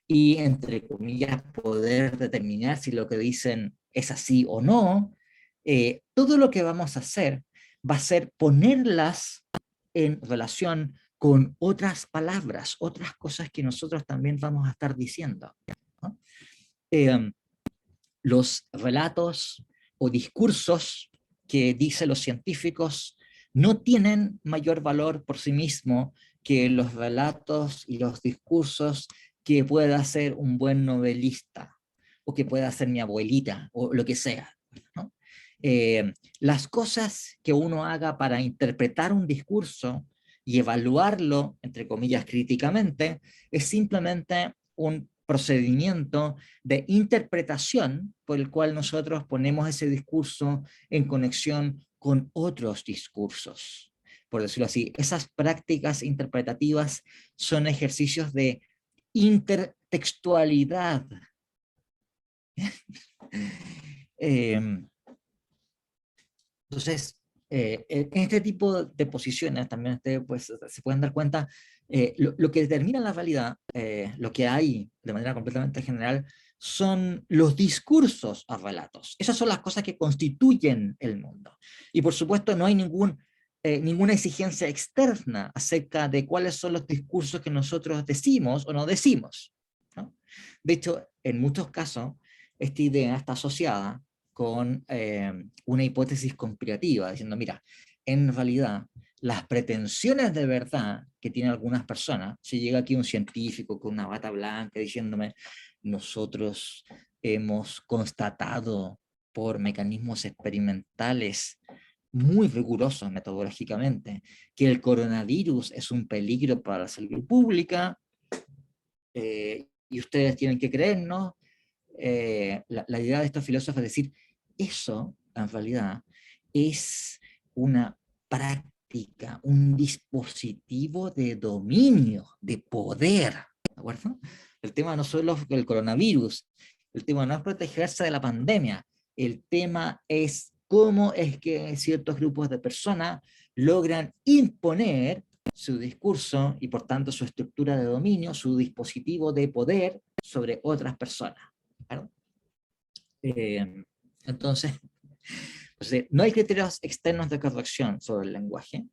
y, entre comillas, poder determinar si lo que dicen es así o no, todo lo que vamos a hacer va a ser ponerlas en relación con otras palabras, otras cosas que nosotros también vamos a estar diciendo, ¿no? Los relatos o discursos que dicen los científicos no tienen mayor valor por sí mismo que los relatos y los discursos que pueda hacer un buen novelista o que pueda hacer mi abuelita o lo que sea, ¿no? Las cosas que uno haga para interpretar un discurso y evaluarlo, entre comillas, críticamente, es simplemente un procedimiento de interpretación por el cual nosotros ponemos ese discurso en conexión con otros discursos. Por decirlo así, esas prácticas interpretativas son ejercicios de intertextualidad. Entonces, en este tipo de posiciones también ustedes pues, se pueden dar cuenta, lo que determina la realidad, lo que hay de manera completamente general, son los discursos a relatos. Esas son las cosas que constituyen el mundo. Y por supuesto no hay ningún ninguna exigencia externa acerca de cuáles son los discursos que nosotros decimos o no decimos, ¿no? De hecho, en muchos casos, esta idea está asociada con una hipótesis conspirativa, diciendo, mira, en realidad, las pretensiones de verdad que tienen algunas personas, si llega aquí un científico con una bata blanca diciéndome, nosotros hemos constatado por mecanismos experimentales muy rigurosos metodológicamente, que el coronavirus es un peligro para la salud pública, y ustedes tienen que creernos. La idea de estos filósofos es decir, eso en realidad es una práctica, un dispositivo de dominio, de poder, ¿de acuerdo? El tema no solo es el coronavirus, el tema no es protegerse de la pandemia, el tema es cómo es que ciertos grupos de personas logran imponer su discurso y por tanto su estructura de dominio, su dispositivo de poder sobre otras personas. ¿Claro? Eh, entonces, no hay criterios externos de corrección sobre el lenguaje.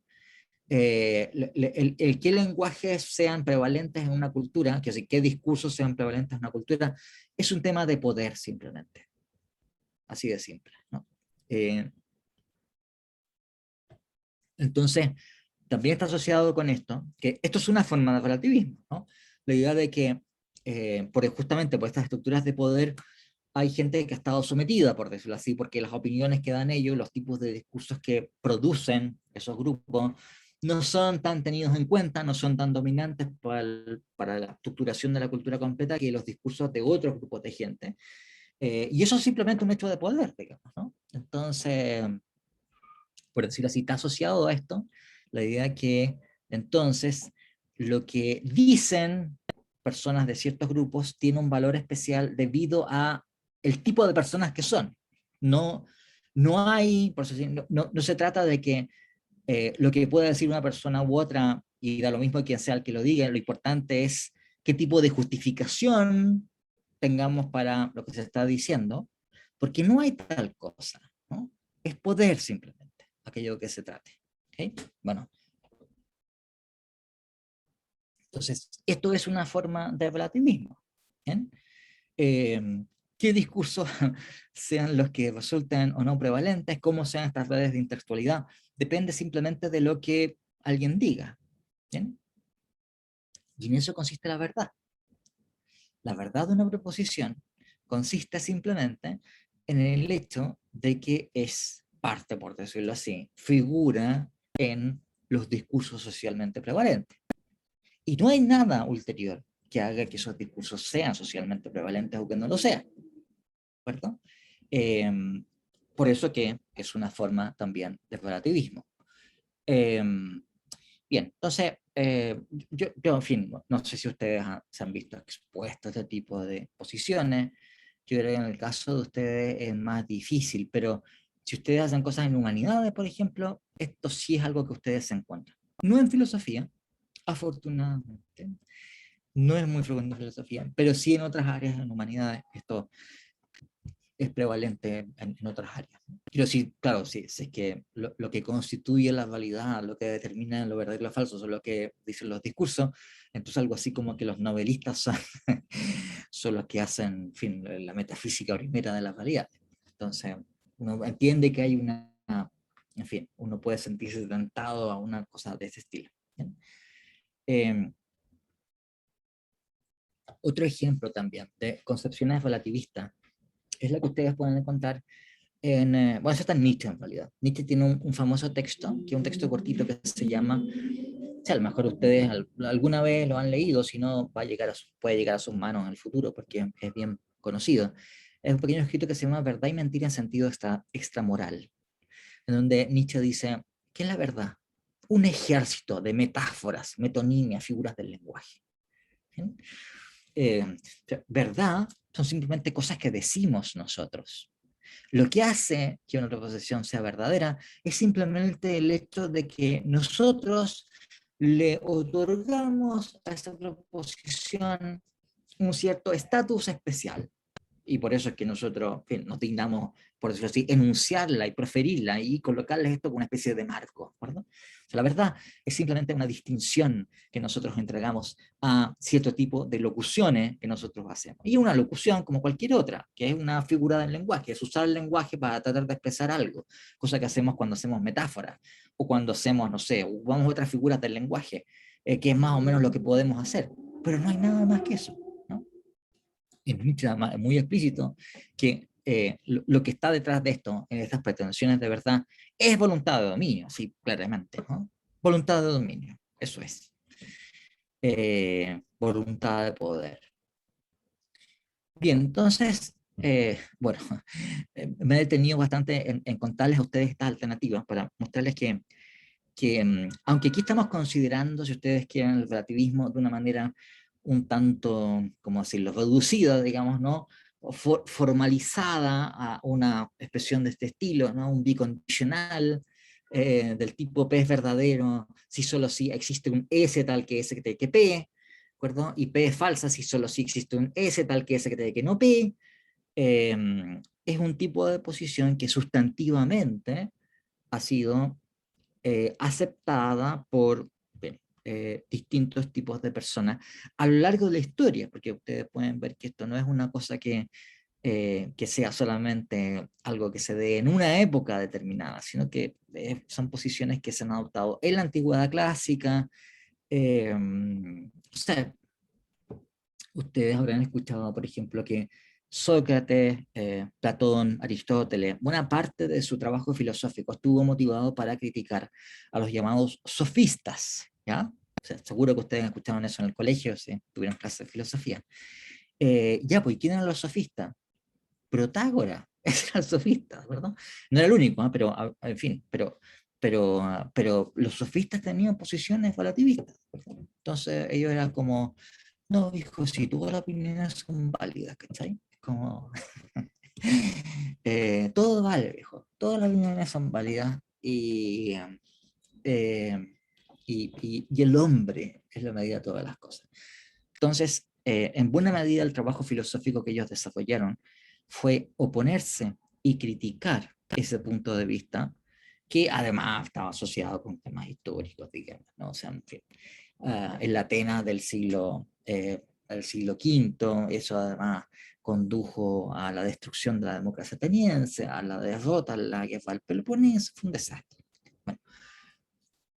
El qué lenguajes sean prevalentes en una cultura, que qué discursos sean prevalentes en una cultura, es un tema de poder simplemente. Así de simple, ¿no? Entonces, también está asociado con esto, que esto es una forma de relativismo, ¿no? La idea de que, justamente por estas estructuras de poder, hay gente que ha estado sometida, por decirlo así, porque las opiniones que dan ellos, los tipos de discursos que producen esos grupos, no son tan tenidos en cuenta, no son tan dominantes para la estructuración de la cultura completa que los discursos de otros grupos de gente. Y eso es simplemente un hecho de poder, digamos, ¿no? Entonces, por decirlo así, está asociado a esto la idea que entonces lo que dicen personas de ciertos grupos tiene un valor especial debido a el tipo de personas que son. No, no hay, por eso, no se trata de que lo que pueda decir una persona u otra, y da lo mismo quien sea el que lo diga, lo importante es qué tipo de justificación tengamos para lo que se está diciendo, porque no hay tal cosa, ¿no? Es poder simplemente, aquello que se trate. ¿Okay? Bueno, entonces, esto es una forma de relativismo. ¿Bien? ¿Qué discursos sean los que resulten o no prevalentes? ¿Cómo sean estas redes de intertextualidad? Depende simplemente de lo que alguien diga. ¿Bien? Y en eso consiste la verdad. La verdad de una proposición consiste simplemente en el hecho de que es parte, por decirlo así, figura en los discursos socialmente prevalentes. Y no hay nada ulterior que haga que esos discursos sean socialmente prevalentes o que no lo sean. ¿Cierto? Eh, por eso que es una forma también de relativismo. Eh, Bien, entonces, en fin, no sé si ustedes se han visto expuestos a este tipo de posiciones. Yo creo que en el caso de ustedes es más difícil, pero si ustedes hacen cosas en humanidades, por ejemplo, esto sí es algo que ustedes se encuentran. No en filosofía, afortunadamente, no es muy frecuente en filosofía, pero sí en otras áreas en humanidades esto es prevalente en otras áreas. Pero sí, claro, sí, es que lo que constituye la validad, lo que determina lo verdadero y lo falso, son lo que dicen los discursos, entonces algo así como que los novelistas son, son los que hacen, en fin, la metafísica primera de la realidad. Entonces, uno entiende que hay una, en fin, uno puede sentirse tentado a una cosa de ese estilo. Eh, Otro ejemplo también de concepciones relativistas es la que ustedes pueden encontrar bueno, eso está en Nietzsche en realidad. Nietzsche tiene un famoso texto, que es un texto cortito que se llama, o sea, a lo mejor ustedes alguna vez lo han leído, si no, puede llegar a sus manos en el futuro, porque es bien conocido. Es un pequeño escrito que se llama Verdad y Mentira en sentido extramoral, en donde Nietzsche dice, ¿qué es la verdad? Un ejército de metáforas, metonimias, figuras del lenguaje. ¿Bien? Verdad son simplemente cosas que decimos nosotros. Lo que hace que una proposición sea verdadera es simplemente el hecho de que nosotros le otorgamos a esa proposición un cierto estatus especial. y por eso es que nosotros, en fin, nos dignamos, por decirlo así, enunciarla y proferirla y colocarles esto como una especie de marco, ¿verdad? O sea, la verdad es simplemente una distinción que nosotros entregamos a cierto tipo de locuciones que nosotros hacemos. Y una locución como cualquier otra, que es una figura del lenguaje, es usar el lenguaje para tratar de expresar algo, cosa que hacemos cuando hacemos metáforas, o cuando hacemos, no sé, usamos otras figuras del lenguaje, que es más o menos lo que podemos hacer, pero no hay nada más que eso, ¿no? Es muy explícito que lo que está detrás de esto, en estas pretensiones de verdad, es voluntad de dominio, sí, claramente, ¿no? Voluntad de dominio, eso es. Voluntad de poder. Bien, entonces, bueno, me he detenido bastante en contarles a ustedes estas alternativas para mostrarles que aunque aquí estamos considerando, si ustedes quieren, el relativismo de una manera un tanto, ¿cómo decirlo?, reducida, digamos, ¿no? O formalizada a una expresión de este estilo, ¿no? Un bicondicional, del tipo P es verdadero si solo si existe un S tal que S que P, ¿de acuerdo? Y P es falsa si solo si existe un S tal que S que no P. Es un tipo de posición que sustantivamente ha sido aceptada por distintos tipos de personas a lo largo de la historia, porque ustedes pueden ver que esto no es una cosa que sea solamente algo que se dé en una época determinada, sino que son posiciones que se han adoptado en la antigüedad clásica. O sea, ustedes habrán escuchado, por ejemplo, que Sócrates, Platón, Aristóteles, buena parte de su trabajo filosófico estuvo motivado para criticar a los llamados sofistas, ¿ya? O sea, seguro que ustedes escucharon eso en el colegio, si tuvieron clases de filosofía. Ya, pues, ¿quién eran los sofistas? Protágoras, ese era el sofista, ¿verdad? No era el único, ¿eh? Pero, en fin, pero los sofistas tenían posiciones relativistas. Entonces ellos eran como, no, hijo, si todas las opiniones son válidas, ¿cachai? Como, todo vale, viejo, todas las opiniones son válidas eh, y el hombre es la medida de todas las cosas. Entonces, en buena medida el trabajo filosófico que ellos desarrollaron fue oponerse y criticar ese punto de vista, que además estaba asociado con temas históricos, digamos, ¿no? O sea, en fin, en la Atenas del siglo V, eso además condujo a la destrucción de la democracia ateniense, a la derrota, a la guerra del Peloponeso, fue un desastre. Bueno,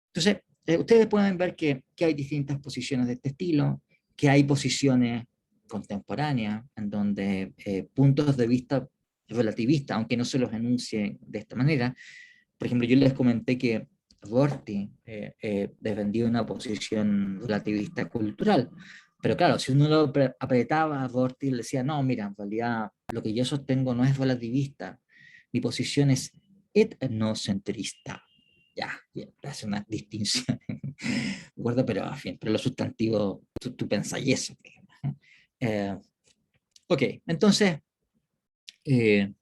entonces, ustedes pueden ver que hay distintas posiciones de este estilo, que hay posiciones contemporáneas en donde puntos de vista relativistas, aunque no se los enuncie de esta manera. Por ejemplo, yo les comenté que Rorty defendía una posición relativista cultural, pero claro, si uno lo apretaba a Rorty, le decía, no, mira, en realidad lo que yo sostengo no es relativista, mi posición es etnocentrista. Ya, bien, hace una distinción, ¿recuerdo? Pero, en fin, pero los sustantivos, tú pensás y eso. Eh, ok, entonces, eh,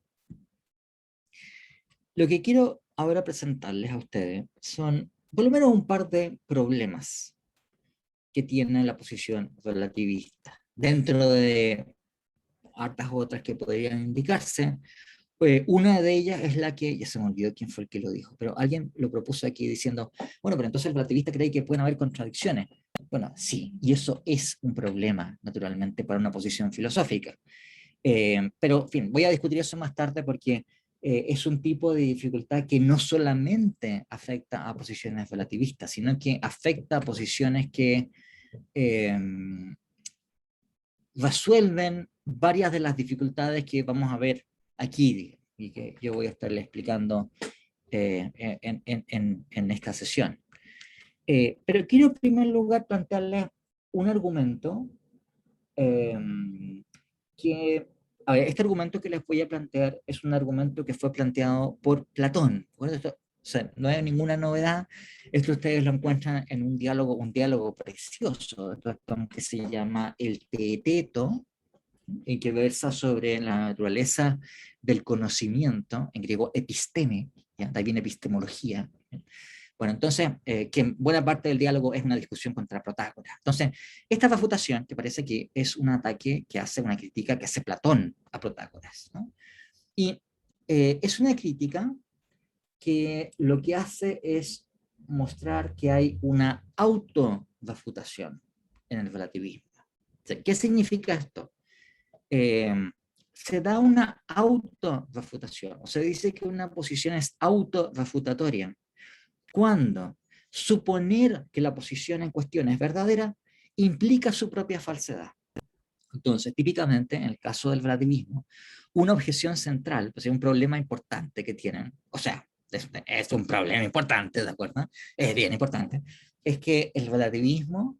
lo que quiero ahora presentarles a ustedes son por lo menos un par de problemas que tiene la posición relativista, dentro de hartas otras que podrían indicarse. Una de ellas es la que, ya se me olvidó quién fue el que lo dijo, pero alguien lo propuso aquí diciendo, bueno, pero entonces el relativista cree que pueden haber contradicciones. Bueno, sí, y eso es un problema, naturalmente, para una posición filosófica. Pero, en fin, voy a discutir eso más tarde porque es un tipo de dificultad que no solamente afecta a posiciones relativistas, sino que afecta a posiciones que eh, resuelven varias de las dificultades que vamos a ver aquí y que yo voy a estarle explicando en esta sesión. Pero quiero en primer lugar plantearles un argumento eh, que, a ver, este argumento que les voy a plantear es un argumento que fue planteado por Platón. Bueno, esto, o sea, no hay ninguna novedad. Esto ustedes lo encuentran en un diálogo precioso de Platón que se llama el Teeteto, y que versa sobre la naturaleza del conocimiento, en griego episteme, ¿ya? De ahí viene epistemología, Bueno, entonces, que buena parte del diálogo es una discusión contra Protágoras. Entonces, esta refutación, que parece que es un ataque que hace una crítica que hace Platón a Protágoras, ¿no? Y es una crítica que lo que hace es mostrar que hay una autorrefutación en el relativismo. ¿Qué significa esto? Eh, Se da una autorrefutación, o se dice que una posición es autorrefutatoria cuando suponer que la posición en cuestión es verdadera implica su propia falsedad. Entonces, típicamente, en el caso del relativismo, una objeción central, pues es un problema importante que tienen, o sea, es un problema importante, ¿de acuerdo? Es bien importante, es que el relativismo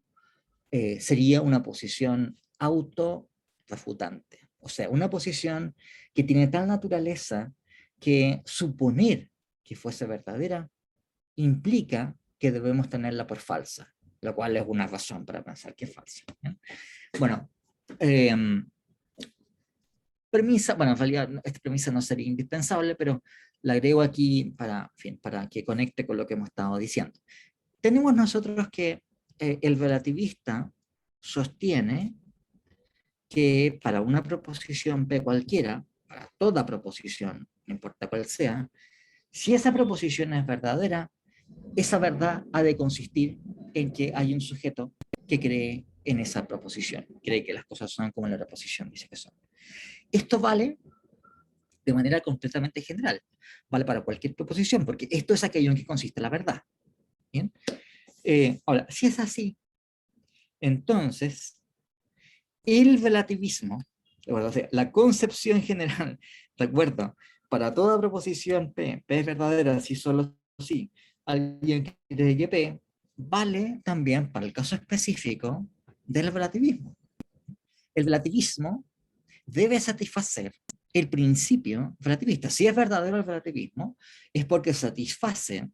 sería una posición autorrefutante, o sea, una posición que tiene tal naturaleza que suponer que fuese verdadera implica que debemos tenerla por falsa, lo cual es una razón para pensar que es falsa. ¿Bien? Bueno, eh, premisa, bueno, en realidad esta premisa no sería indispensable, pero la agrego aquí para, en fin, para que conecte con lo que hemos estado diciendo. Tenemos nosotros que el relativista sostiene que para una proposición P cualquiera, para toda proposición, no importa cuál sea, si esa proposición es verdadera, esa verdad ha de consistir en que hay un sujeto que cree en esa proposición, cree que las cosas son como la proposición dice que son. Esto vale de manera completamente general, vale para cualquier proposición, porque esto es aquello en que consiste la verdad. ¿Bien? Ahora, si es así, entonces el relativismo, o sea, la concepción general, recuerdo, para toda proposición P es verdadera si solo sí alguien cree que P, vale también para el caso específico del relativismo. El relativismo debe satisfacer el principio relativista. Si es verdadero el relativismo, es porque satisface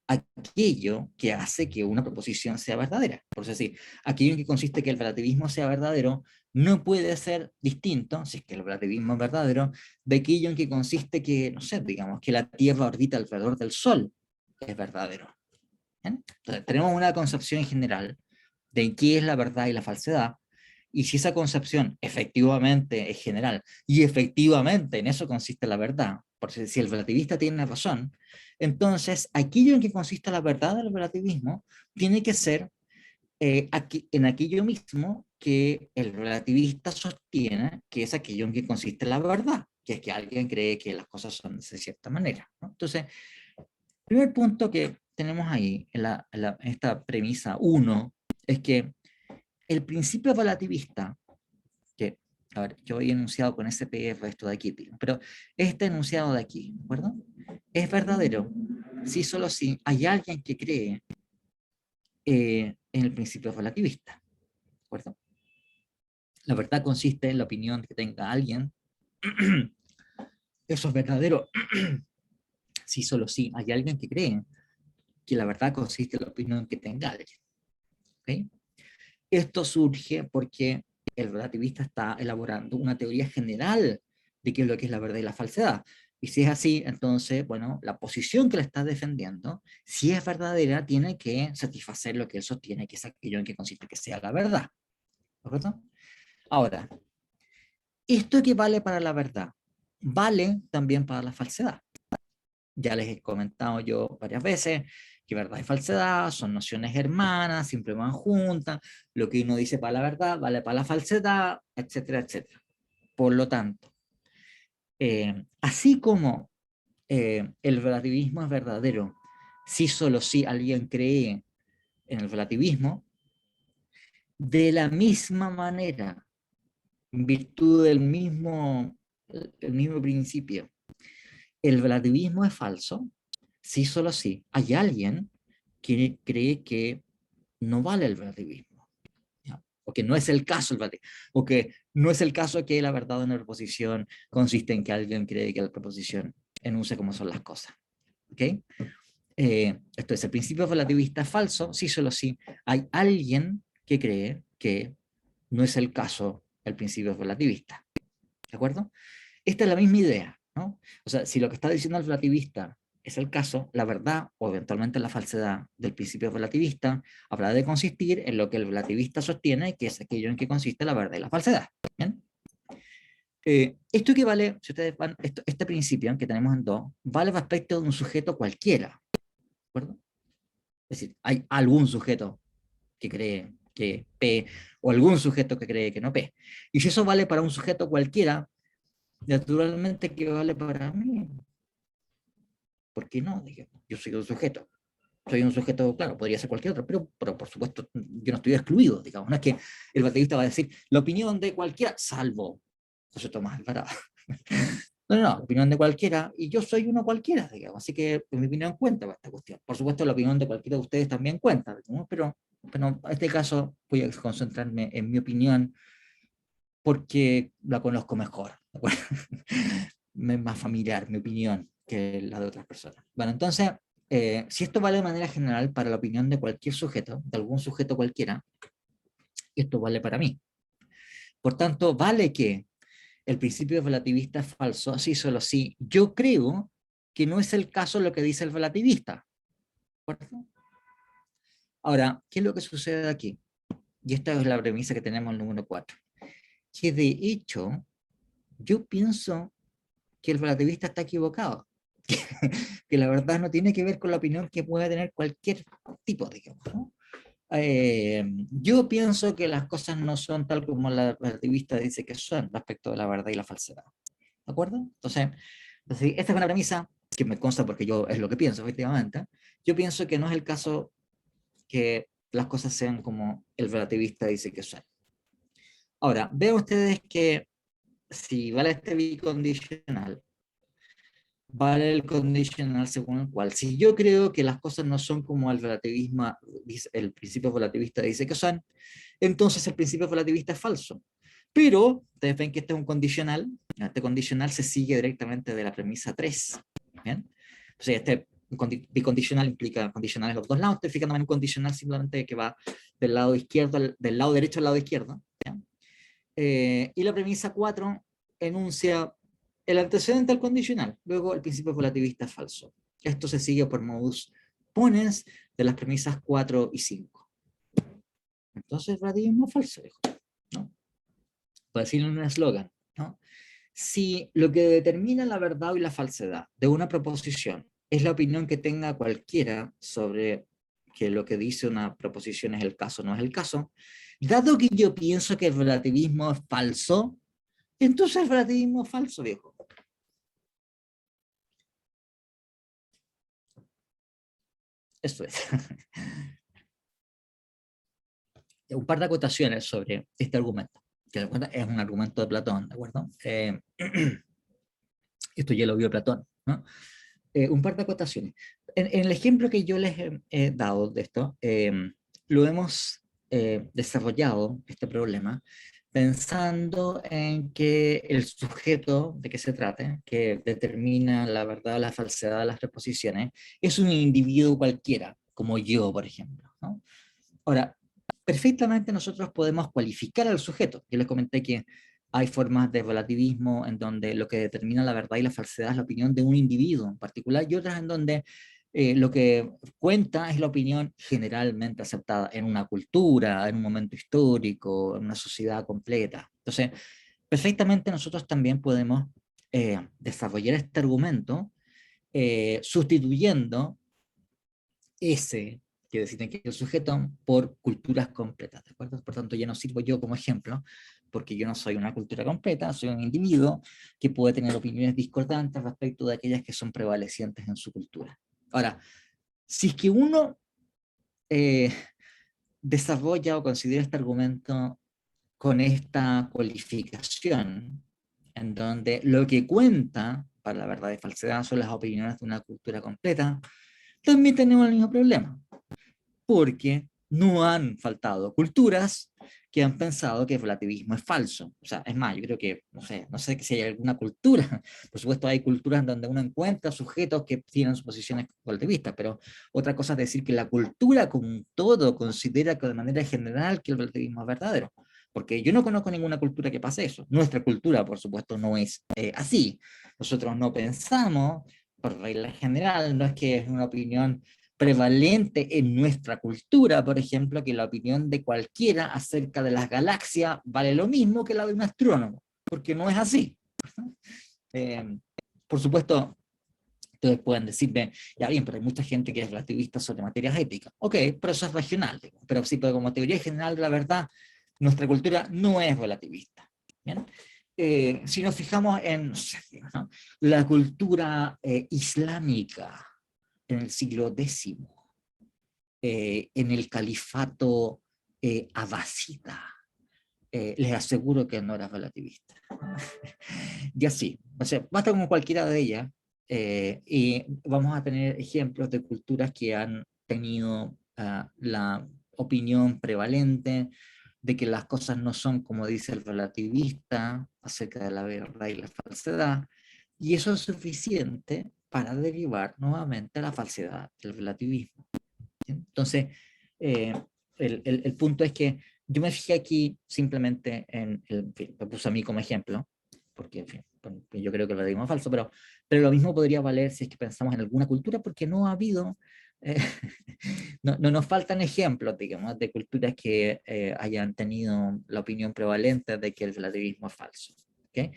aquello que hace que una proposición sea verdadera. Por eso decir, aquello en que consiste que el relativismo sea verdadero no puede ser distinto, si es que el relativismo es verdadero, de aquello en que consiste que, no sé, digamos, que la Tierra orbita alrededor del Sol es verdadero. ¿Bien? Entonces, tenemos una concepción general de qué es la verdad y la falsedad, y si esa concepción efectivamente es general, y efectivamente en eso consiste la verdad, porque si el relativista tiene razón, entonces aquello en que consiste la verdad del relativismo tiene que ser en aquello mismo que el relativista sostiene que es aquello en que consiste la verdad, que es que alguien cree que las cosas son de cierta manera, ¿no? Entonces, el primer punto que tenemos ahí en esta premisa 1 es que el principio relativista, que, a ver, yo he enunciado con SPF esto de aquí, pero este enunciado de aquí, ¿de acuerdo? Es verdadero si solo si hay alguien que cree en el principio relativista, ¿de acuerdo? La verdad consiste en la opinión que tenga alguien. Eso es verdadero si solo si hay alguien que cree que la verdad consiste en la opinión que tenga alguien. ¿Okay? Esto surge porque el relativista está elaborando una teoría general de qué es lo que es la verdad y la falsedad. Y si es así, entonces, bueno, la posición que le está defendiendo, si es verdadera, tiene que satisfacer lo que él sostiene, que es aquello en que consiste que sea la verdad. ¿Correcto? Ahora, esto que vale para la verdad, vale también para la falsedad. Ya les he comentado yo varias veces que verdad y falsedad son nociones hermanas, siempre van juntas, lo que uno dice para la verdad vale para la falsedad, etcétera, etcétera. Por lo tanto, así como el relativismo es verdadero, si solo si alguien cree en el relativismo, de la misma manera, en virtud el mismo principio, el relativismo es falso, si solo si hay alguien que cree que no vale el relativismo, ¿ya? O que no es el caso el relativismo, o que no es el caso que la verdad de una proposición consiste en que alguien cree que la proposición enuncia cómo son las cosas. ¿Ok? Esto es, el principio relativista es falso si solo si hay alguien que cree que no es el caso el principio relativista. ¿De acuerdo? Esta es la misma idea, ¿no? O sea, si lo que está diciendo el relativista es el caso, la verdad o eventualmente la falsedad del principio relativista habrá de consistir en lo que el relativista sostiene, que es aquello en que consiste la verdad y la falsedad. ¿Bien? Esto equivale, si ustedes van, este principio que tenemos en dos, vale respecto de un sujeto cualquiera, ¿de acuerdo? Es decir, hay algún sujeto que cree que P o algún sujeto que cree que no P. Y si eso vale para un sujeto cualquiera, naturalmente que vale para mí. ¿Por qué no? Digamos, yo soy un sujeto. Soy un sujeto, claro, podría ser cualquier otro, pero por supuesto yo no estoy excluido, digamos. No es que el relativista va a decir la opinión de cualquiera, salvo José Tomás Alvarado. No, no, no, la opinión de cualquiera, y yo soy uno cualquiera, digamos, así que pues, mi opinión cuenta para esta cuestión. Por supuesto, la opinión de cualquiera de ustedes también cuenta, digamos, pero en este caso voy a concentrarme en mi opinión porque la conozco mejor, ¿de acuerdo? Me es más familiar mi opinión que la de otras personas. Bueno, entonces, si esto vale de manera general para la opinión de cualquier sujeto, de algún sujeto cualquiera, esto vale para mí. Por tanto, vale que el principio relativista es falso, sí, solo sí. Yo creo que no es el caso lo que dice el relativista. ¿De acuerdo? Ahora, ¿qué es lo que sucede aquí? Y esta es la premisa que tenemos en el número 4. Que de hecho, yo pienso que el relativista está equivocado. Que la verdad no tiene que ver con la opinión que pueda tener cualquier tipo, digamos, ¿no? Yo pienso que las cosas no son tal como la relativista dice que son respecto de la verdad y la falsedad. ¿De acuerdo? Entonces, esta es una premisa que me consta porque yo es lo que pienso, efectivamente. Yo pienso que no es el caso que las cosas sean como el relativista dice que son. Ahora, vean ustedes que si vale este bicondicional, vale el condicional según el cual, si yo creo que las cosas no son como el relativismo, el principio relativista dice que son, entonces el principio relativista es falso. Pero ustedes ven que este es un condicional, este condicional se sigue directamente de la premisa 3. ¿Bien? O sea, este bicondicional implica condicionales en los dos lados, estoy fijándome en un condicional simplemente que va del lado izquierdo, del lado derecho al lado izquierdo. Y la premisa 4 enuncia el antecedente al condicional, luego el principio relativista es falso. Esto se sigue por modus ponens de las premisas 4 y 5. Entonces, el relativismo es falso, ¿no? Para decirlo en un eslogan, ¿no? Si lo que determina la verdad y la falsedad de una proposición es la opinión que tenga cualquiera sobre que lo que dice una proposición es el caso o no es el caso, dado que yo pienso que el relativismo es falso, entonces el relativismo es falso, viejo. Eso es. Un par de acotaciones sobre este argumento, que es un argumento de Platón, ¿de acuerdo? Esto ya lo vio Platón, ¿no? Un par de acotaciones. En el ejemplo que yo les he dado de esto, lo hemos desarrollado, este problema, pensando en que el sujeto de que se trate, que determina la verdad o la falsedad de las preposiciones, es un individuo cualquiera, como yo, por ejemplo, ¿no? Ahora, perfectamente nosotros podemos cualificar al sujeto. Yo les comenté que hay formas de relativismo en donde lo que determina la verdad y la falsedad es la opinión de un individuo en particular, y otras en donde lo que cuenta es la opinión generalmente aceptada en una cultura, en un momento histórico, en una sociedad completa. Entonces, perfectamente nosotros también podemos desarrollar este argumento sustituyendo ese que deciden que es el sujeto por culturas completas, ¿de acuerdo? Por tanto, ya no sirvo yo como ejemplo, porque yo no soy una cultura completa, soy un individuo que puede tener opiniones discordantes respecto de aquellas que son prevalecientes en su cultura. Ahora, si es que uno eh, desarrolla o considera este argumento con esta cualificación, en donde lo que cuenta para la verdad y falsedad son las opiniones de una cultura completa, también tenemos el mismo problema, porque no han faltado culturas que han pensado que el relativismo es falso. O sea, es más, yo creo que, no sé si hay alguna cultura, por supuesto hay culturas en donde uno encuentra sujetos que tienen posiciones relativistas, pero otra cosa es decir que la cultura como un todo considera que de manera general que el relativismo es verdadero. Porque yo no conozco ninguna cultura que pase eso. Nuestra cultura, por supuesto, no es así. Nosotros no pensamos por regla general, no es que es una opinión prevalente en nuestra cultura, por ejemplo, que la opinión de cualquiera acerca de las galaxias vale lo mismo que la de un astrónomo, porque no es así. Eh, por supuesto, ustedes pueden decirme, ya bien, pero hay mucha gente que es relativista sobre materias éticas. Ok, pero eso es regional, pero sí, pero como teoría general de la verdad, nuestra cultura no es relativista. ¿Bien? Si nos fijamos en, no sé, ¿no?, la cultura islámica en el siglo X, en el califato abasida, les aseguro que no era relativista. Y así, o sea, basta con cualquiera de ellas, y vamos a tener ejemplos de culturas que han tenido la opinión prevalente de que las cosas no son como dice el relativista acerca de la verdad y la falsedad, y eso es suficiente para derivar nuevamente a la falsedad del relativismo. ¿Sí? Entonces, eh, el punto es que yo me fijé aquí simplemente en fin, me puse a mí como ejemplo, porque en fin, yo creo que el relativismo es falso, pero lo mismo podría valer si es que pensamos en alguna cultura, porque no ha habido, eh, no nos faltan ejemplos, digamos, de culturas que hayan tenido la opinión prevalente de que el relativismo es falso. ¿Okay?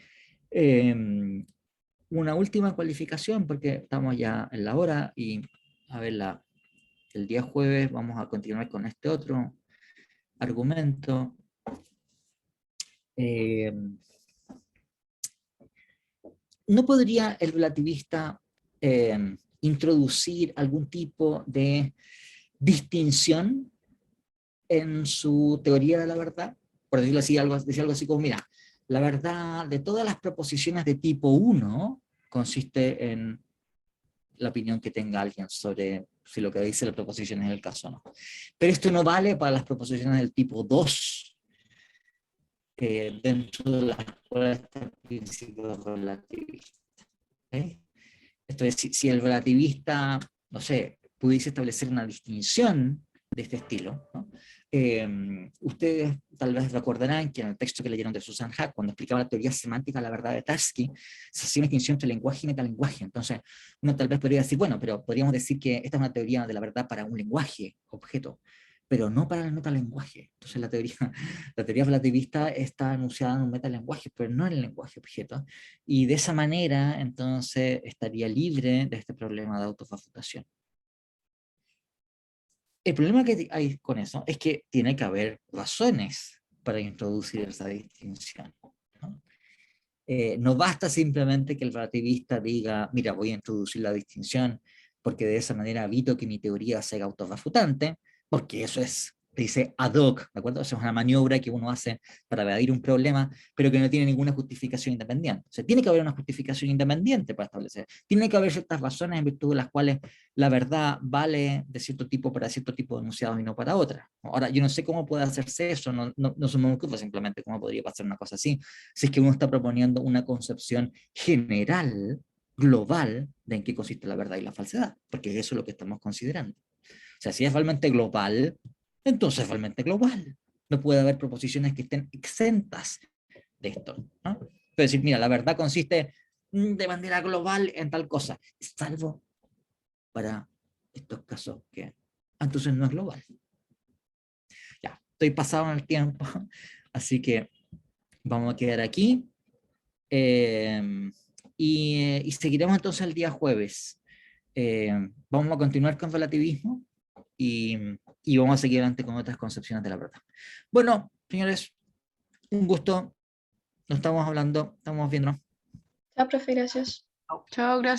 Una última cualificación, porque estamos ya en la hora, y a ver, el día jueves vamos a continuar con este otro argumento. Eh, ¿No podría el relativista introducir algún tipo de distinción en su teoría de la verdad? Por decirlo así, decir algo así como, mira, la verdad de todas las proposiciones de tipo 1 consiste en la opinión que tenga alguien sobre si lo que dice la proposición es el caso o no. Pero esto no vale para las proposiciones del tipo 2, dentro de las cuales está el principio relativista. ¿Okay? Esto es, si el relativista, no sé, pudiese establecer una distinción de este estilo, ¿no? Ustedes tal vez recordarán que en el texto que leyeron de Susan Haack, cuando explicaba la teoría semántica de la verdad de Tarski, se hacía una distinción entre lenguaje y metalenguaje. Entonces, uno tal vez podría decir, bueno, pero podríamos decir que esta es una teoría de la verdad para un lenguaje, objeto, pero no para el metalenguaje. Entonces, la teoría relativista está anunciada en un metalenguaje, pero no en el lenguaje objeto. Y de esa manera, entonces, estaría libre de este problema de autofafutación. El problema que hay con eso es que tiene que haber razones para introducir esa distinción, ¿no? No basta simplemente que el relativista diga, mira, voy a introducir la distinción porque de esa manera evito que mi teoría sea autorrefutante, porque eso es, dice ad hoc, ¿de acuerdo? Eso es una maniobra que uno hace para evadir un problema, pero que no tiene ninguna justificación independiente. O sea, tiene que haber una justificación independiente para establecer. Tiene que haber ciertas razones en virtud de las cuales la verdad vale de cierto tipo para cierto tipo de enunciados y no para otras. Ahora, yo no sé cómo puede hacerse eso, no se me ocurre simplemente cómo podría pasar una cosa así, si es que uno está proponiendo una concepción general, global, de en qué consiste la verdad y la falsedad, porque eso es lo que estamos considerando. O sea, si es realmente global, entonces es realmente global. No puede haber proposiciones que estén exentas de esto, ¿no? Pero decir, mira, la verdad consiste de manera global en tal cosa, salvo para estos casos que entonces no es global. Ya, estoy pasado en el tiempo, así que vamos a quedar aquí. Y seguiremos entonces el día jueves. Vamos a continuar con relativismo y, y vamos a seguir adelante con otras concepciones de la verdad. Bueno, señores, un gusto. Nos estamos hablando, estamos viendo. Chao, profe, gracias. Chao, gracias.